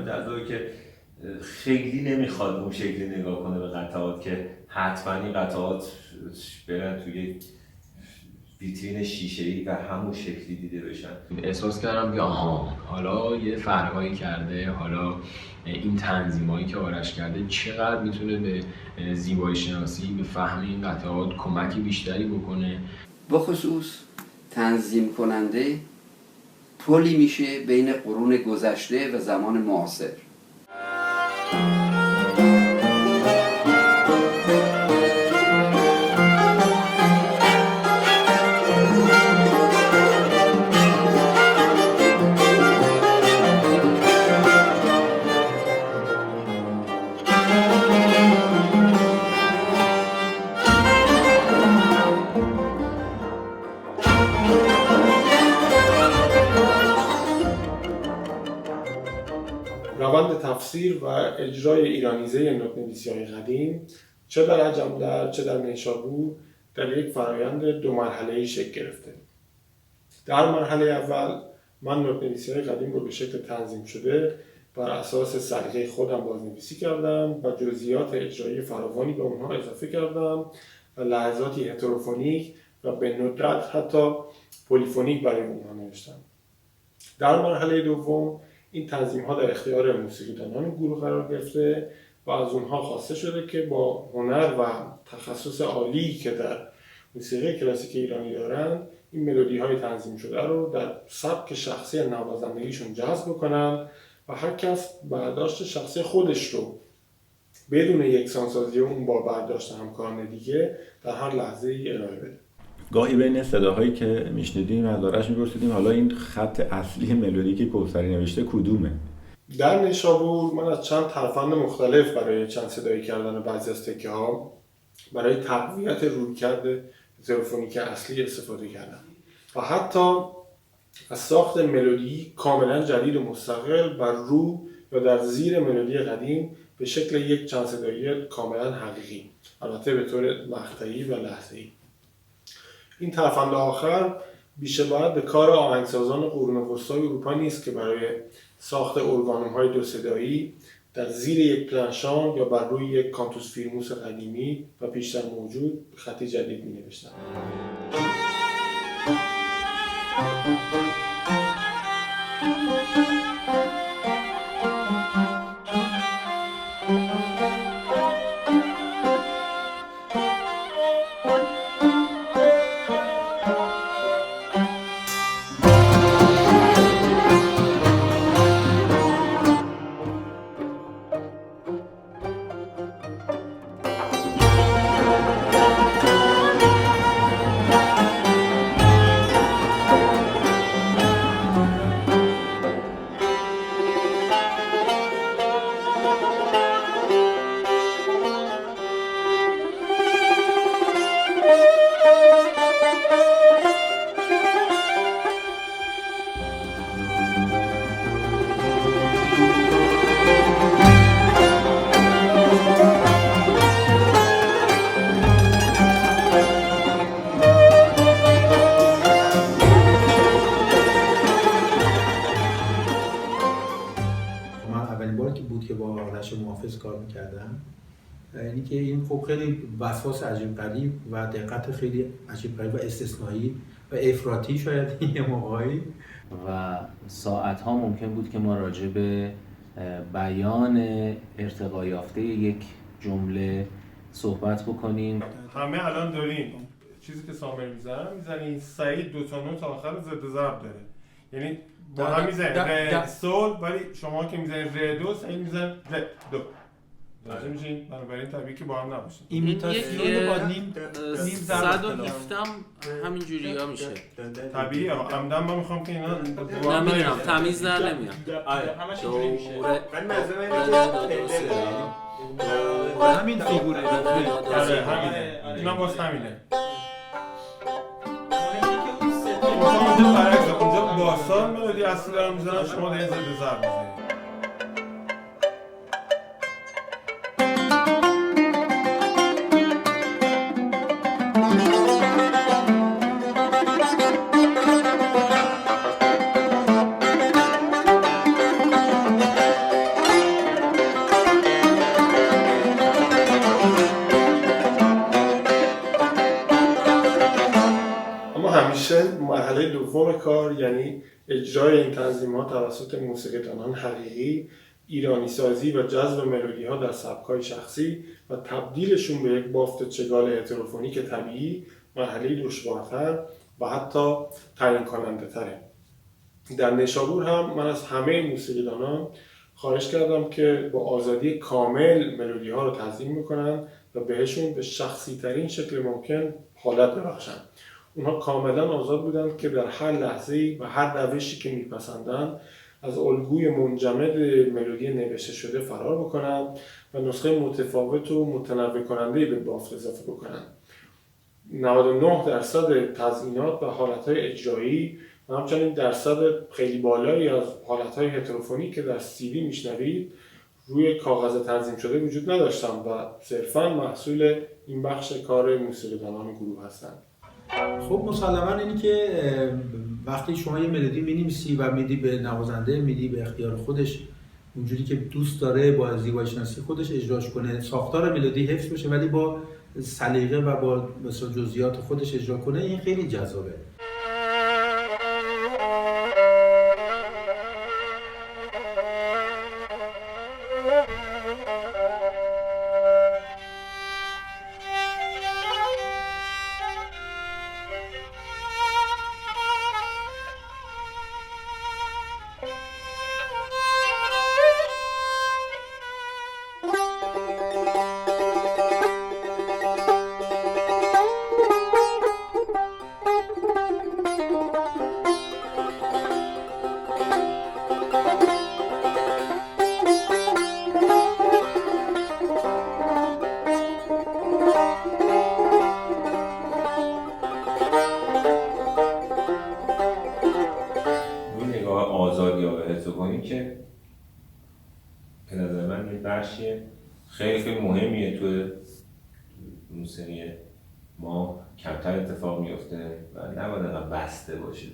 Speaker 5: همه جذابه که خیلی نمیخواد اون شکلی نگاه کنه به قطعات که حتما این قطعات برن توی ویترین شیشه‌ای و همون شکلی دیده بشن.
Speaker 7: احساس کردم که آها حالا یه فرقایی کرده، حالا این تنظیمایی که آرش کرده چقدر میتونه به زیبایی شناسی، به فهم این قطعات کمکی بیشتری بکنه.
Speaker 1: بخصوص تنظیم کننده پلی میشه بین قرون گذشته و زمان معاصر.
Speaker 8: روند تفسیر و اجرای ایرانیزه نوت‌نویسی‌های قدیم چه در عجم‌در چه در نیشابور در یک فرآیند 2 مرحله‌ای شکل گرفته. در مرحله اول من نوت‌نویسی‌های قدیم رو به شکل تنظیم شده بر اساس سلیقه خودم بازنویسی کردم و جزئیات اجرایی فراوانی به اونها اضافه کردم و لحظاتی هتروفونیک و به ندرت حتی پلیفونیک برای اونها نوشتم. در مرحله دوم این تنظیم‌ها در اختیار موسیقیدانان گروه قرار گرفته و از اونها خواسته شده که با هنر و تخصص عالی که در موسیقی کلاسیک ایرانی دارند این ملودی‌های تنظیم شده رو در سبک شخصی نوازندگیشون جذب بکنن و هر کس برداشت شخصی خودش رو بدون یکسانسازی اون با برداشت همکاران دیگه در هر لحظه‌ای ارائه بده.
Speaker 2: گاهی بین صداهایی که میشنیدیم از آرش میپرسیدیم حالا این خط اصلی ملودی که کوثری نوشته کدومه؟
Speaker 8: در نیشابور من از چند ترفند مختلف برای چند صدایی کردن بعضی از تکه ها برای تقویت رویکرد هتروفونیک اصلی استفاده کردم و حتی از ساخت ملودی کاملا جدید و مستقل بر رو یا در زیر ملودی قدیم به شکل یک چند صدایی کاملا حقیقی، البته به طور مقطعی و لحظه‌ای. این ترفند آخر بیشتر به کار آهنگسازان قرون وسطای اروپا نیست که برای ساخت ارگانوم‌های 2 صدایی در زیر یک پلنشان یا بر روی یک کانتوس فیرموس قدیمی و پیشتر موجود خطی جدید می‌نوشتند.
Speaker 4: کار میکردم، یعنی که این خب خیلی وسواس عجیب غریب و دقت خیلی عجیب غریب و استثنایی و افراطی شاید یه موقعی
Speaker 6: و ساعت‌ها ممکن بود که ما راجع به بیان ارتقا یافته یک جمله صحبت بکنیم.
Speaker 8: همه الان داریم چیزی که سامر میزنین سعید 2 تا نوت آخر ضد ضرب داره، یعنی با هم میزنین ر سول، ولی شما که میزنین ر دو سعید میزنین ر دو. راضی میشین؟ بنابراین طبیعی که با هم نباشین.
Speaker 9: ایمیتاسیون با نیم ضرب
Speaker 11: 117 همین جوری‌ها میشه.
Speaker 8: طبیعیه. عمدن من میخوام که اینا
Speaker 11: نمیدونم تمیز در نمیاد.
Speaker 9: همش اینجوری میشه.
Speaker 11: من منظورم
Speaker 9: همین فیگوره.
Speaker 8: آره همینه. اینا باز همینه. اونجا برعکسه، اونجا باسال ملودی اصلی دارم میزنن، شما دارین ضد ضرب میزنین. مرحله دوم کار یعنی اجرای این تنظیم‌ها توسط موسیقیدانان حقیقی، ایرانی سازی و جذب ملودی‌ها در سبک‌های شخصی و تبدیلشون به یک بافت چگال هتروفونیک طبیعی مرحله دشوارتر و حتی تعیین کننده تره. در نیشابور هم من از همه موسیقیدانان خواهش کردم که با آزادی کامل ملودی‌ها رو تنظیم بکنن و بهشون به شخصی ترین شکل ممکن حالت ببخشن. اونها کاملا آزاد بودند که در هر لحظه‌ای و هر روشی که میپسندن از الگوی منجمد ملودی نوشته شده فرار بکنن و نسخه متفاوت و متنوع کننده به بافت اضافه بکنن. 99% تزیینات و حالتهای اجرایی و همچنین درصد خیلی بالایی از حالتهای هتروفونیک که در CD میشنوید روی کاغذ تنظیم شده وجود نداشتن و صرفاً محصول این بخش کار موسیقیدانان گروه هستند.
Speaker 4: خب مسلماً اینی که وقتی شما یه ملودی می‌نویسی و میدی به نوازنده، میدی به اختیار خودش اونجوری که دوست داره با زیبایی شناسی خودش اجراش کنه، ساختار ملودی حفظ بشه ولی با سلیقه و با مثلا جزئیات خودش اجرا کنه، این خیلی جذابه.
Speaker 5: که به نظر من یه بخشی خیلی مهمیه توی موسیقی ما کمتر اتفاق میفته و نباید انقدر بسته باشه.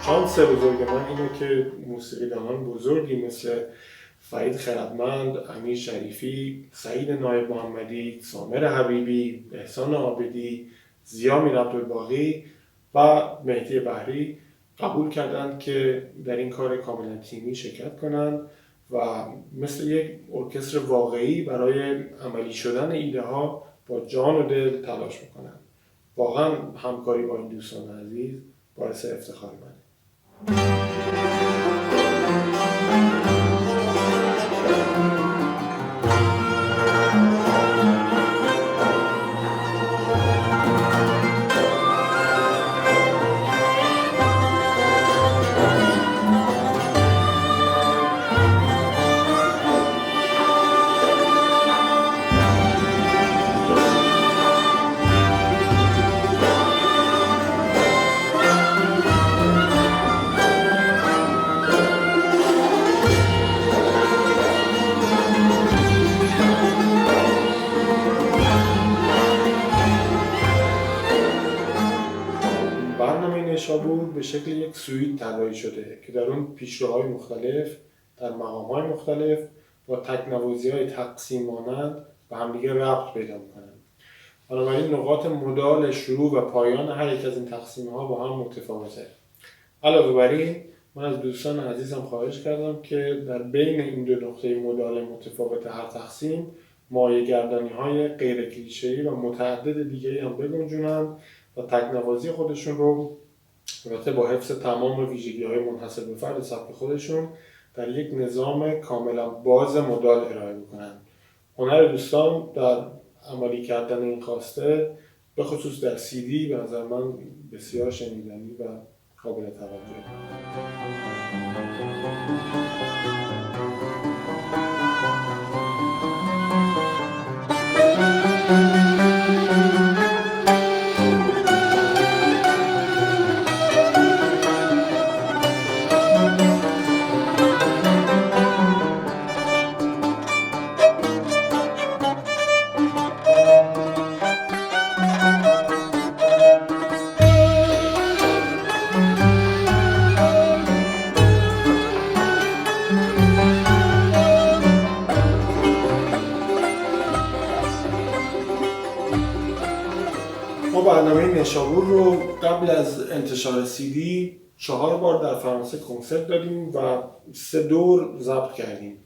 Speaker 8: شانس بزرگ من اینه که موسیقیدانان بزرگی مثل فرید خردمند، امیر شریفی، سعید نایب محمدی، سامر حبیبی، احسان عابدی، ضیا میرعبدالباقی و مهدی بحری قبول کردند که در این کار کاملا تیمی شرکت کنند و مثل یک ارکستر واقعی برای عملی شدن ایده ها با جان و دل تلاش میکنند. واقعا همکاری با این دوستان عزیز باعث افتخار منه. نیشابور به شکل یک سویت طراحی شده که در اون پیشروهای مختلف در مقام‌های مختلف با تکنوازی‌های تقسیم مانند به همدیگه ربط پیدا می‌کنند. بنابراین نقاط مدال شروع و پایان هر یک از این تقسیم‌ها با هم متفاوته. علاوه بر این من از دوستان عزیزم خواهش کردم که در بین این دو نقطه مدال متفاوت هر تقسیم مایه‌گردانی‌های غیر کلیشه‌ای و متعدد دیگری هم بگنجونند و تکنوازی خودشون رو البته با حفظ تمام ویژگی‌های منحصر به فرد سبک خودشون در یک نظام کاملا باز مدال ارائه بکنند. هنر دوستان در عملی کردن این خواسته به خصوص در CD به نظر من بسیار شنیدنی و
Speaker 10: قابل توجه. ما برنامه نیشابور رو قبل از انتشار CD 4 بار در فرانسه کنسرت دادیم و 3 دور ضبط کردیم.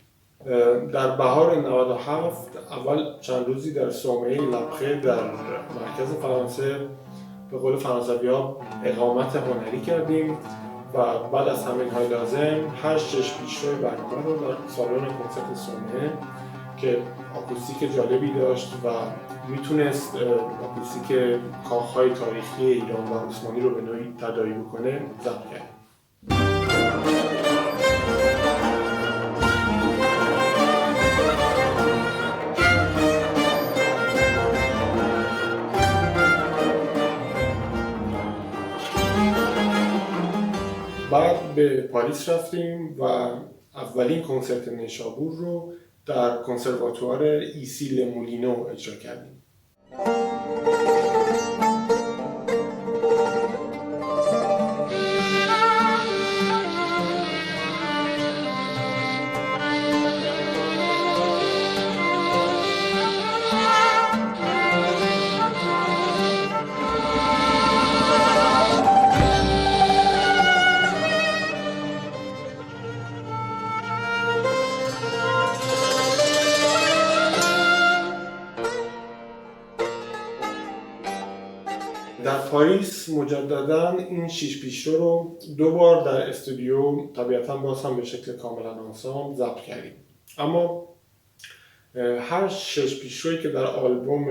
Speaker 10: در بهار 97 اول چند روزی در صومعه لبخه در مرکز فرانسه به قول فرانسوی‌ها اقامت هنری کردیم و بعد از تمرین‌های لازم 8 پیشروی برنامه رو در سالن کنسرت صومعه که آکوستیک جالبی داشت و میتونست آکوستیک کاخهای تاریخی ایران و عثمانی رو به نوعی تداعی بکنه ضبط کرد. بعد به پاریس رفتیم و اولین کنسرت نیشابور رو در کنسرواتوار ایسی لمولینو اجرا کردیم. در پاریس مجدداً این 6 پیشرو رو 2 بار در استودیو طبیعتاً باز هم به شکل کاملا آنسامبل ضبط کردیم. اما هر 6 پیشرویی که در آلبوم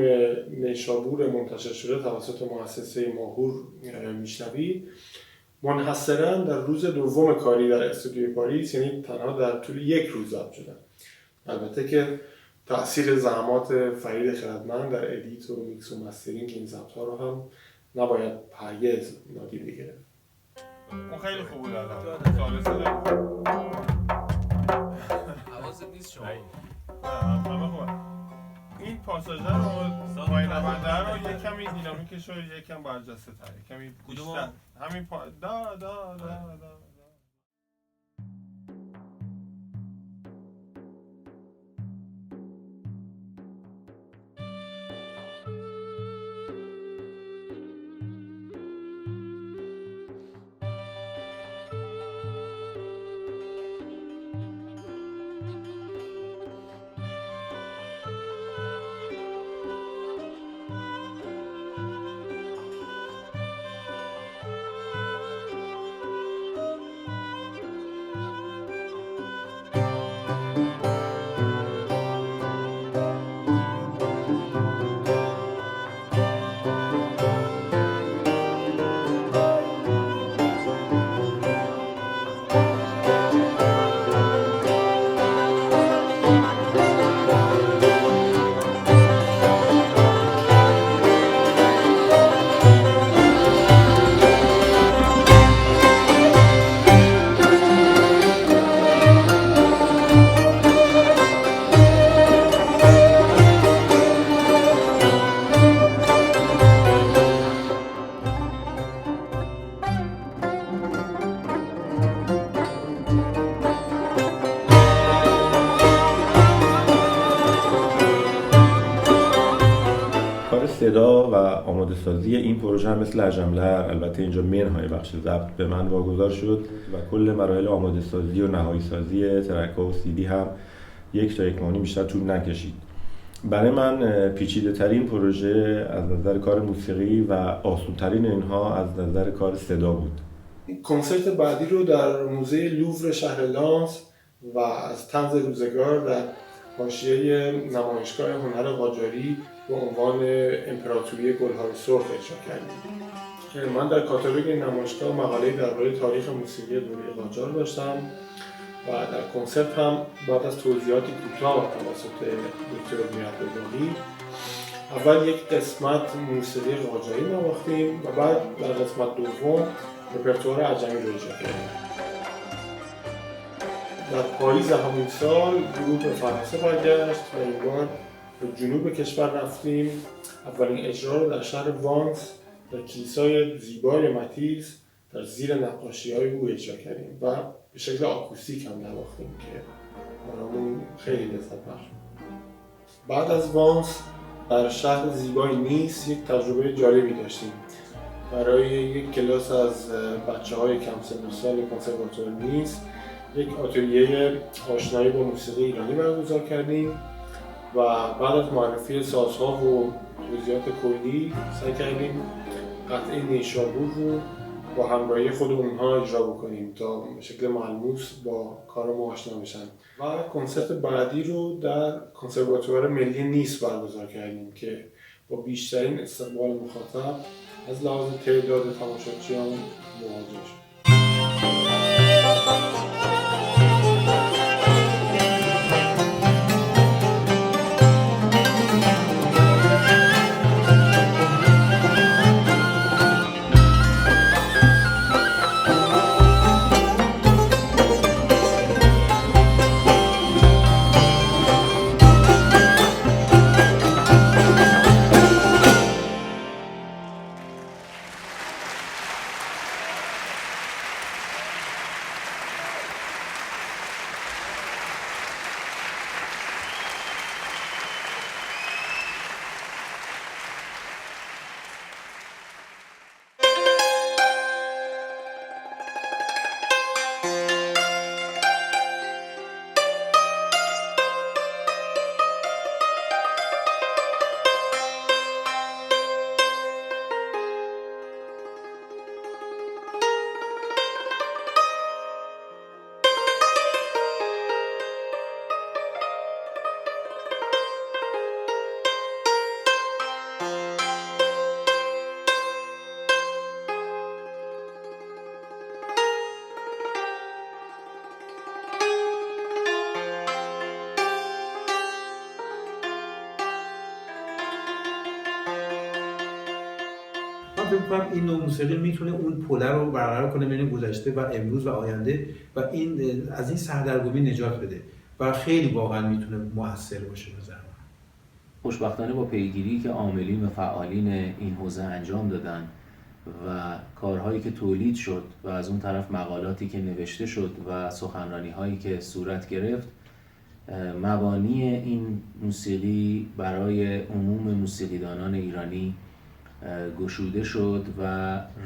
Speaker 10: نیشابور منتشر شده توسط مؤسسه ماهور میشنوید منحصراً در روز دوم کاری در استودیوی پاریس، یعنی تنها در طول 1 روز ضبط شدن. البته که تأثیر زحمات فرید خردمند در ادیت و میکس و مسترینگ این ضبط‌ها رو هم نباید هرگز نادیده گرفت. اون خیلی خوب بود الان. سالسه
Speaker 11: حواست نیست شما.
Speaker 10: این پاساژ رو پایین نبنده رو یک کمی دینامیکش رو یک کم برجسته تر، کمی بیشتر. همین دا
Speaker 2: صدا و آماده سازی این پروژه هم مثل اجملر، البته اینجا منهای بخش ضبط به من واگذار شد و کل مراحل آماده سازی و نهایی سازی ترک‌ها و CD هم 1 تا 1.5 بیشتر طول نکشید. برای من پیچیده ترین پروژه از نظر کار موسیقی و آسون ترین اینها از نظر کار صدا بود.
Speaker 10: کنسرت بعدی رو در موزه لوور شهر لانس و از طنز روزگار در حاشیه نمایشگاه هنر قاجاری با عنوان امپراتوری گل‌های سرخ اجرا کردیم. من در کاتالوگ نمایشگاه مقاله‌ای درباره تاریخ موسیقی دوره قاجار داشتم و در کنسرت هم بعد از توضیحاتی کوتاه توسط دکتر میرعبدالباقی اول یک قسمت موسیقی قاجاری نواختیم و بعد در قسمت دوم رپرتوار عجمی رو اجرا کردیم. در پاییز همون سال گروه به فرانسه برگشت و این بار به جنوب کشور رفتیم. اولین اجرا رو در شهر وانس در کلیسای زیبای متیز در زیر نقاشی‌های او اجرا کردیم و به شکل آکوستیک هم نواختیم که برامون خیلی لذت بخش. بعد از وانس در شهر زیبای نیس یک تجربه جالبی داشتیم. برای یک کلاس از بچه‌های کم سن و سال کنسرواتوار نیس یک آتلیه آشنایی با موسیقی ایرانی برگزار کردیم و بعد از معرفی سازها و توضیحات کلی سعی کردیم قطعه نیشابور رو با همراهی خود اونها اجرا بکنیم تا به شکل ملموس با کار ما آشنا بشن و کنسرت بعدی رو در کنسرواتوار ملی نیس برگزار کردیم که با بیشترین استقبال مخاطب از لحاظ تعداد تماشاچیان مواجه شد.
Speaker 4: فکر می‌کنم این نوع موسیقی میتونه اون پله رو برقرار کنه بین گذشته و امروز و آینده و این از این سردرگمی نجات بده و خیلی واقعا میتونه موثر باشه به نظر من.
Speaker 6: خوشبختانه با پیگیری که عاملین و فعالین این حوزه انجام دادن و کارهایی که تولید شد و از اون طرف مقالاتی که نوشته شد و سخنرانی‌هایی که صورت گرفت، مبانی این موسیقی برای عموم موسیقیدانان ایرانی گشوده شد و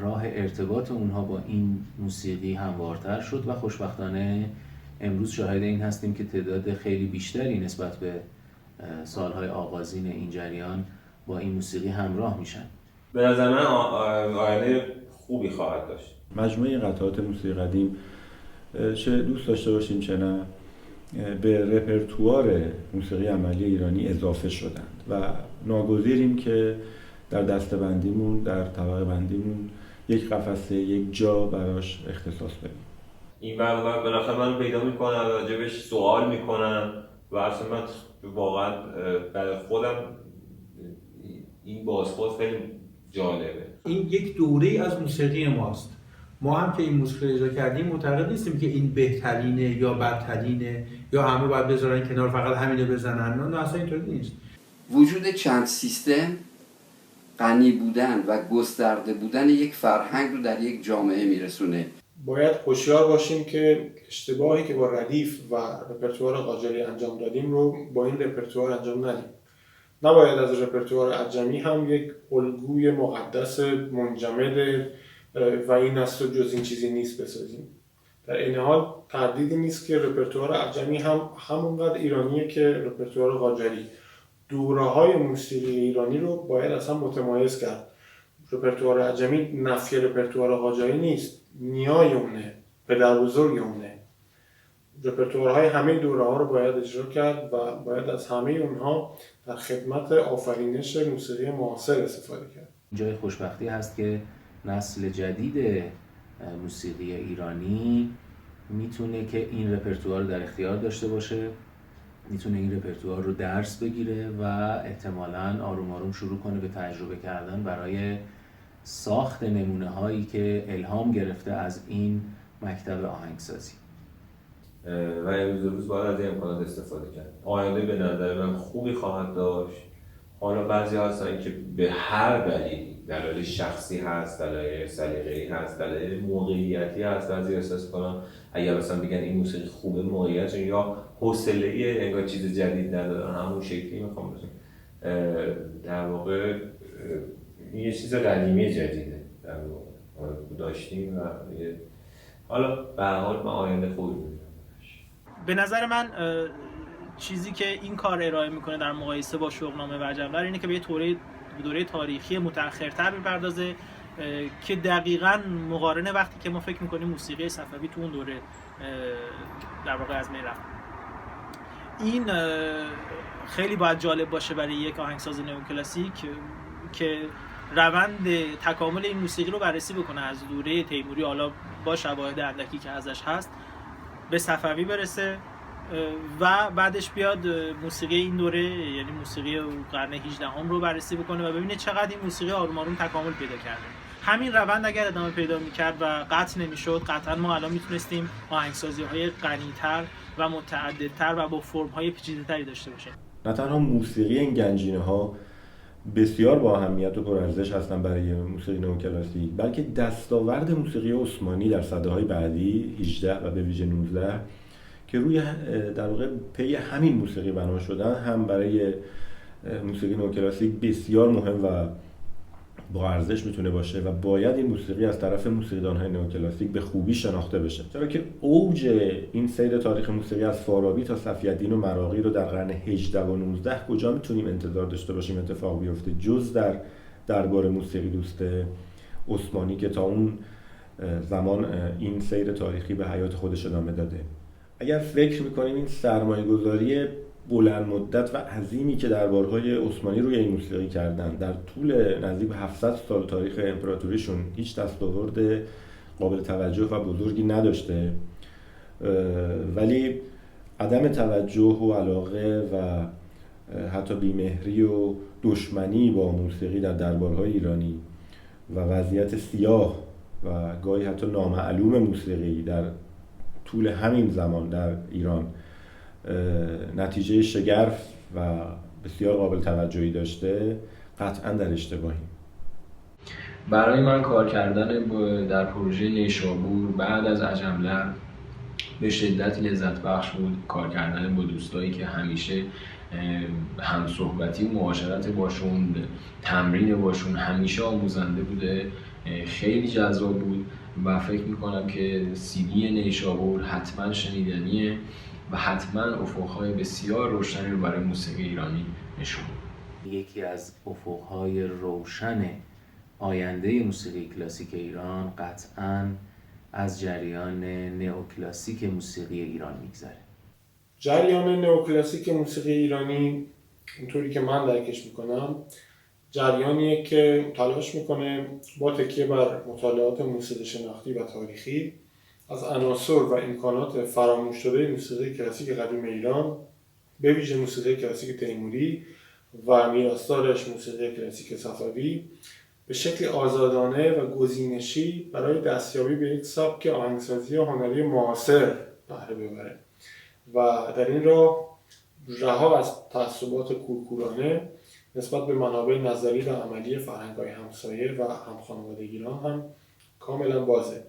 Speaker 6: راه ارتباط اونها با این موسیقی هموارتر شد و خوشبختانه امروز شاهد این هستیم که تعداد خیلی بیشتری نسبت به سالهای آغازین این جریان با این موسیقی همراه میشن.
Speaker 5: به نظر من آینده خوبی خواهد داشت.
Speaker 2: مجموعه قطعات موسیقی قدیم چه دوست داشته باشیم چه نه به رپرتوار موسیقی عملی ایرانی اضافه شدند و ناگزیریم که در دسته‌بندیمون، در طبقه بندیمون یک قفسه، یک جا براش اختصاص بدیم.
Speaker 5: این برنامه بالاخره من پیدا میکنن، راجبش سوال میکنن و اصلا من واقعا برای خودم این بازخورد خیلی جالبه.
Speaker 4: این یک دوره‌ای از موسیقی ماست. ما هم که این موسیقی اجرا کردیم معتقد نیستیم که این بهترینه یا بدترینه یا همه باید بذارن کنار فقط همینو بزنن. نه اصلا اینطوری نیست.
Speaker 1: وجود چند سیستم، غنی بودن و گسترده بودن یک فرهنگ رو در یک جامعه میرسونه.
Speaker 10: باید هوشیار باشیم که اشتباهی که با ردیف و رپرتوار قاجاری انجام دادیم رو با این رپرتوار انجام ندیم. نباید از رپرتوار عجمی هم یک الگوی مقدس منجمد و این است و جز این چیزی نیست بسازیم. در این حال تردیدی نیست که رپرتوار عجمی هم همونقدر ایرانیه که رپرتوار قاجاری. دوره‌های موسیقی ایرانی رو باید اصلا متمایز کرد. رپرتوار عجمی نفی رپرتوار قاجاری نیست، نیای اونه، پدر بزرگ اونه. رپرتوارهای همه دوره‌ها رو باید اجرا کرد و باید از همه اونها در خدمت آفرینش موسیقی معاصر استفاده کرد.
Speaker 6: جای خوشبختی هست که نسل جدید موسیقی ایرانی میتونه که این رپرتوار رو در اختیار داشته باشه، میتونه این رپرتوار رو درس بگیره و احتمالاً آروم آروم شروع کنه به تجربه کردن برای ساخت نمونه هایی که الهام گرفته از این مکتب آهنگسازی.
Speaker 5: و امروز روز باید از این امکانات استفاده کرد. آینده به نظر من خوبی خواهد داشت. حالا بعضی هستن که به هر دلیلی، دلایل شخصی هست، دلایل سلیقه‌ای هست، دلایل موقعیتی هست، بعضی احساس کنن اگر مثلا بگن این موسیقی خوبه، موقعیت یا حوصله انگار چیز جدید ندارن، همون شکلی میخوام بگم. در واقع این یه چیز قدیمی جدیده در واقع داشتیم و حالا به هر حال من آینده خوبی می‌بینم.
Speaker 9: به نظر من چیزی که این کار ارائه میکنه در مقایسه با شوقنامه و عجم‌لر اینه که به یه دوره تاریخی متأخرتر میپردازه که دقیقاً مقارنه وقتی که ما فکر میکنیم موسیقی صفوی تو اون دوره در واقع از میرفت. این خیلی باید جالب باشه برای یک آهنگساز نئوکلاسیک که روند تکامل این موسیقی رو بررسی بکنه از دوره تیموری، حالا با شواهد اندکی که ازش هست، به صفوی برسه و بعدش بیاد موسیقی این دوره، یعنی موسیقی قرن 18 رو بررسی بکنه و ببینه چقدر این موسیقی آروم آروم تکامل پیدا کرده. همین روند اگر ادامه پیدا می‌کرد و قطع نمی‌شد، قطعا ما الان میتونستیم آهنگسازی‌های غنی‌تر و متعددتر و با فرم‌های پیچیده‌تری داشته باشیم.
Speaker 2: نه تنها موسیقی این گنجینه‌ها بسیار با اهمیت و پرارزش هستن برای موسیقی نئوکلاسیک، بلکه دستاورد موسیقی عثمانی در سده‌های بعدی 18 و به ویژه 19 که روی در واقع پی همین موسیقی بنا شدن هم برای موسیقی نئوکلاسیک بسیار مهم و با ارزش میتونه باشه و باید این موسیقی از طرف موسیقیدان‌های نئوکلاسیک به خوبی شناخته بشه، چرا که اوج این سیر تاریخ موسیقی از فارابی تا صفی‌الدین و مراغی رو در قرن 18 و 19 کجا میتونیم انتظار داشته باشیم اتفاق بیفته جز در دربار موسیقی دوست عثمانی که تا اون زمان این سیر تاریخی به حیات خودش ادامه داده. اگر فکر میکنیم این سرمایه‌گذاری بلند مدت و عظیمی که دربارهای عثمانی روی این موسیقی کردن در طول نزدیک به 700 سال تاریخ امپراتوریشون هیچ دستاورد قابل توجه و بزرگی نداشته، ولی عدم توجه و علاقه و حتی بیمهری و دشمنی با موسیقی در دربارهای ایرانی و وضعیت سیاه و گاهی حتی نامعلوم موسیقی در طول همین زمان در ایران نتیجه شگرف و بسیار قابل توجهی داشته، قطعاً در اشتباهیم.
Speaker 7: برای من کار کردن در پروژه نیشابور بعد از عجم‌لر به شدت لذت بخش بود. کار کردن با دوستایی که همیشه هم صحبتی و معاشرت باشون، تمرین باشون همیشه آموزنده بوده، خیلی جذاب بود و فکر میکنم که CD نیشابور حتما شنیدنیه و حتما افقهای بسیار روشنی رو برای موسیقی ایرانی نشون میده.
Speaker 6: یکی از افقهای روشن آینده موسیقی کلاسیک ایران قطعاً از جریان نئوکلاسیک موسیقی ایران میگذره.
Speaker 10: جریان نئوکلاسیک موسیقی ایرانی اینطوری که من درکش میکنم جریانیه که تلاش میکنه با تکیه بر مطالعات موسیقی شناختی و تاریخی از عناصر و امکانات فراموش شده موسیقی کلاسیک قدیم ایران به ویژه موسیقی کلاسیک تیموری و میراثدارش موسیقی کلاسیک صفوی به شکل آزادانه و گزینشی برای دستیابی به یک سبک آهنگسازی هنری معاصر بهره ببره و در این راه رها از تعصبات کورکورانه نسبت به منابع نظری و عملی فرهنگ‌های همسایه و همخانوادگیران هم کاملا بازه.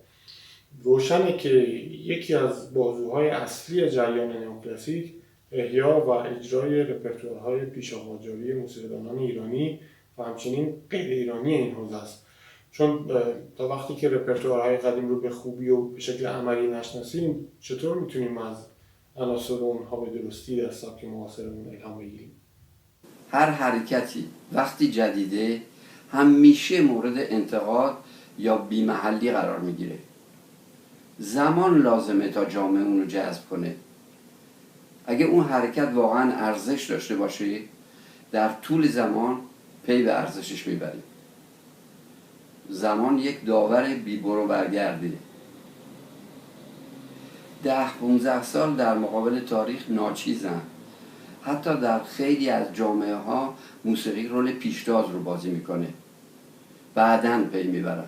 Speaker 10: روشنه که یکی از بازوهای اصلی جریان نئوکلاسیک احیا و اجرای رپرتوارهای پیشاماجاری موسیقیدانان ایرانی و همچنین غیر ایرانی این حوزه است، چون تا وقتی که رپرتوارهای قدیم رو به خوبی و به شکل عملی نشناسیم چطور میتونیم از عناصر اونها به درستی در سبک معاصرمون الهام بگیریم؟
Speaker 1: هر حرکتی وقتی جدیده همیشه مورد انتقاد یا بی‌محلی قرار میگیره. زمان لازمه تا جامعه اونو جذب کنه. اگه اون حرکت واقعا ارزش داشته باشه، در طول زمان پی به ارزشش میبریم. زمان یک داور بی برو برگرده. 10-15 سال در مقابل تاریخ ناچیزن. حتی در خیلی از جامعه ها موسیقی رول پیشتاز رو بازی میکنه، بعداً پی میبرن.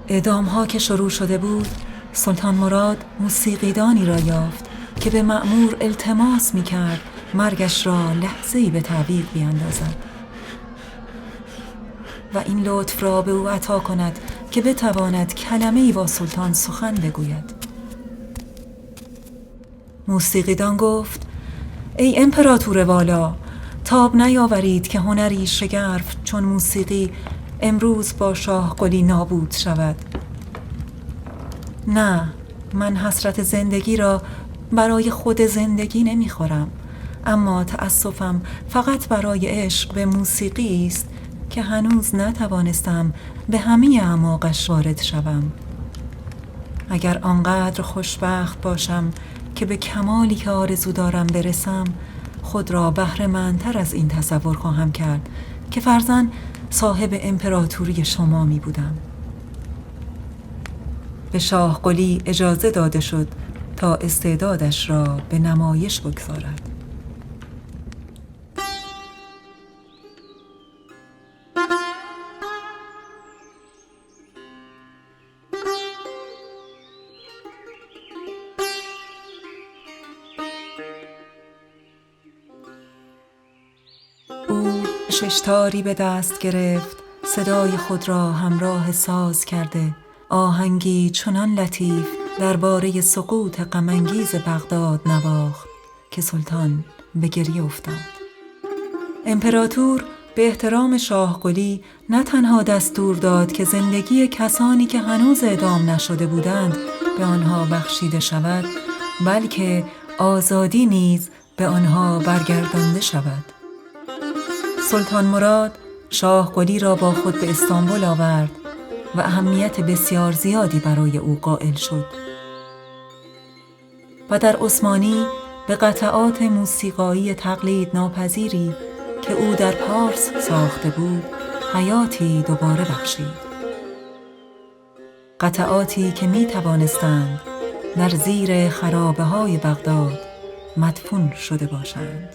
Speaker 3: اعدام‌ها که شروع شده بود، سلطان مراد موسیقیدانی را یافت که به مأمور التماس می‌کرد مرگش را لحظه‌ای به تعویق بیاندازد و این لطف را به او عطا کند که بتواند کلمه‌ای با سلطان سخن بگوید. موسیقیدان گفت: ای امپراتور والا، تاب نیاورید که هنری شگرف چون موسیقی امروز با شاه قلی نابود شود. نه، من حسرت زندگی را برای خود زندگی نمیخورم، اما تأسفم فقط برای عشق به موسیقی است که هنوز نتوانستم به همه اعماقش وارد شوم. اگر آنقدر خوشبخت باشم که به کمالی که آرزو دارم برسم، خود را بهره‌مندتر از این تصور خواهم کرد که فرضاً صاحب امپراتوری شما می بودم. به شاه قلی اجازه داده شد تا استعدادش را به نمایش بگذارد. او ششتاری به دست گرفت، صدای خود را همراه ساز کرده، آهنگی چنان لطیف درباره سقوط غم‌انگیز بغداد نواخت که سلطان به گریه افتاد. امپراتور به احترام شاه قلی نه تنها دستور داد که زندگی کسانی که هنوز اعدام نشده بودند به آنها بخشیده شود، بلکه آزادی نیز به آنها برگردانده شود. سلطان مراد شاه قلی را با خود به استانبول آورد و اهمیت بسیار زیادی برای او قائل شد و در عثمانی به قطعات موسیقایی تقلید ناپذیری که او در پارس ساخته بود حیاتی دوباره بخشید. قطعاتی که می توانستند در زیر خرابه‌های بغداد مدفون شده باشند.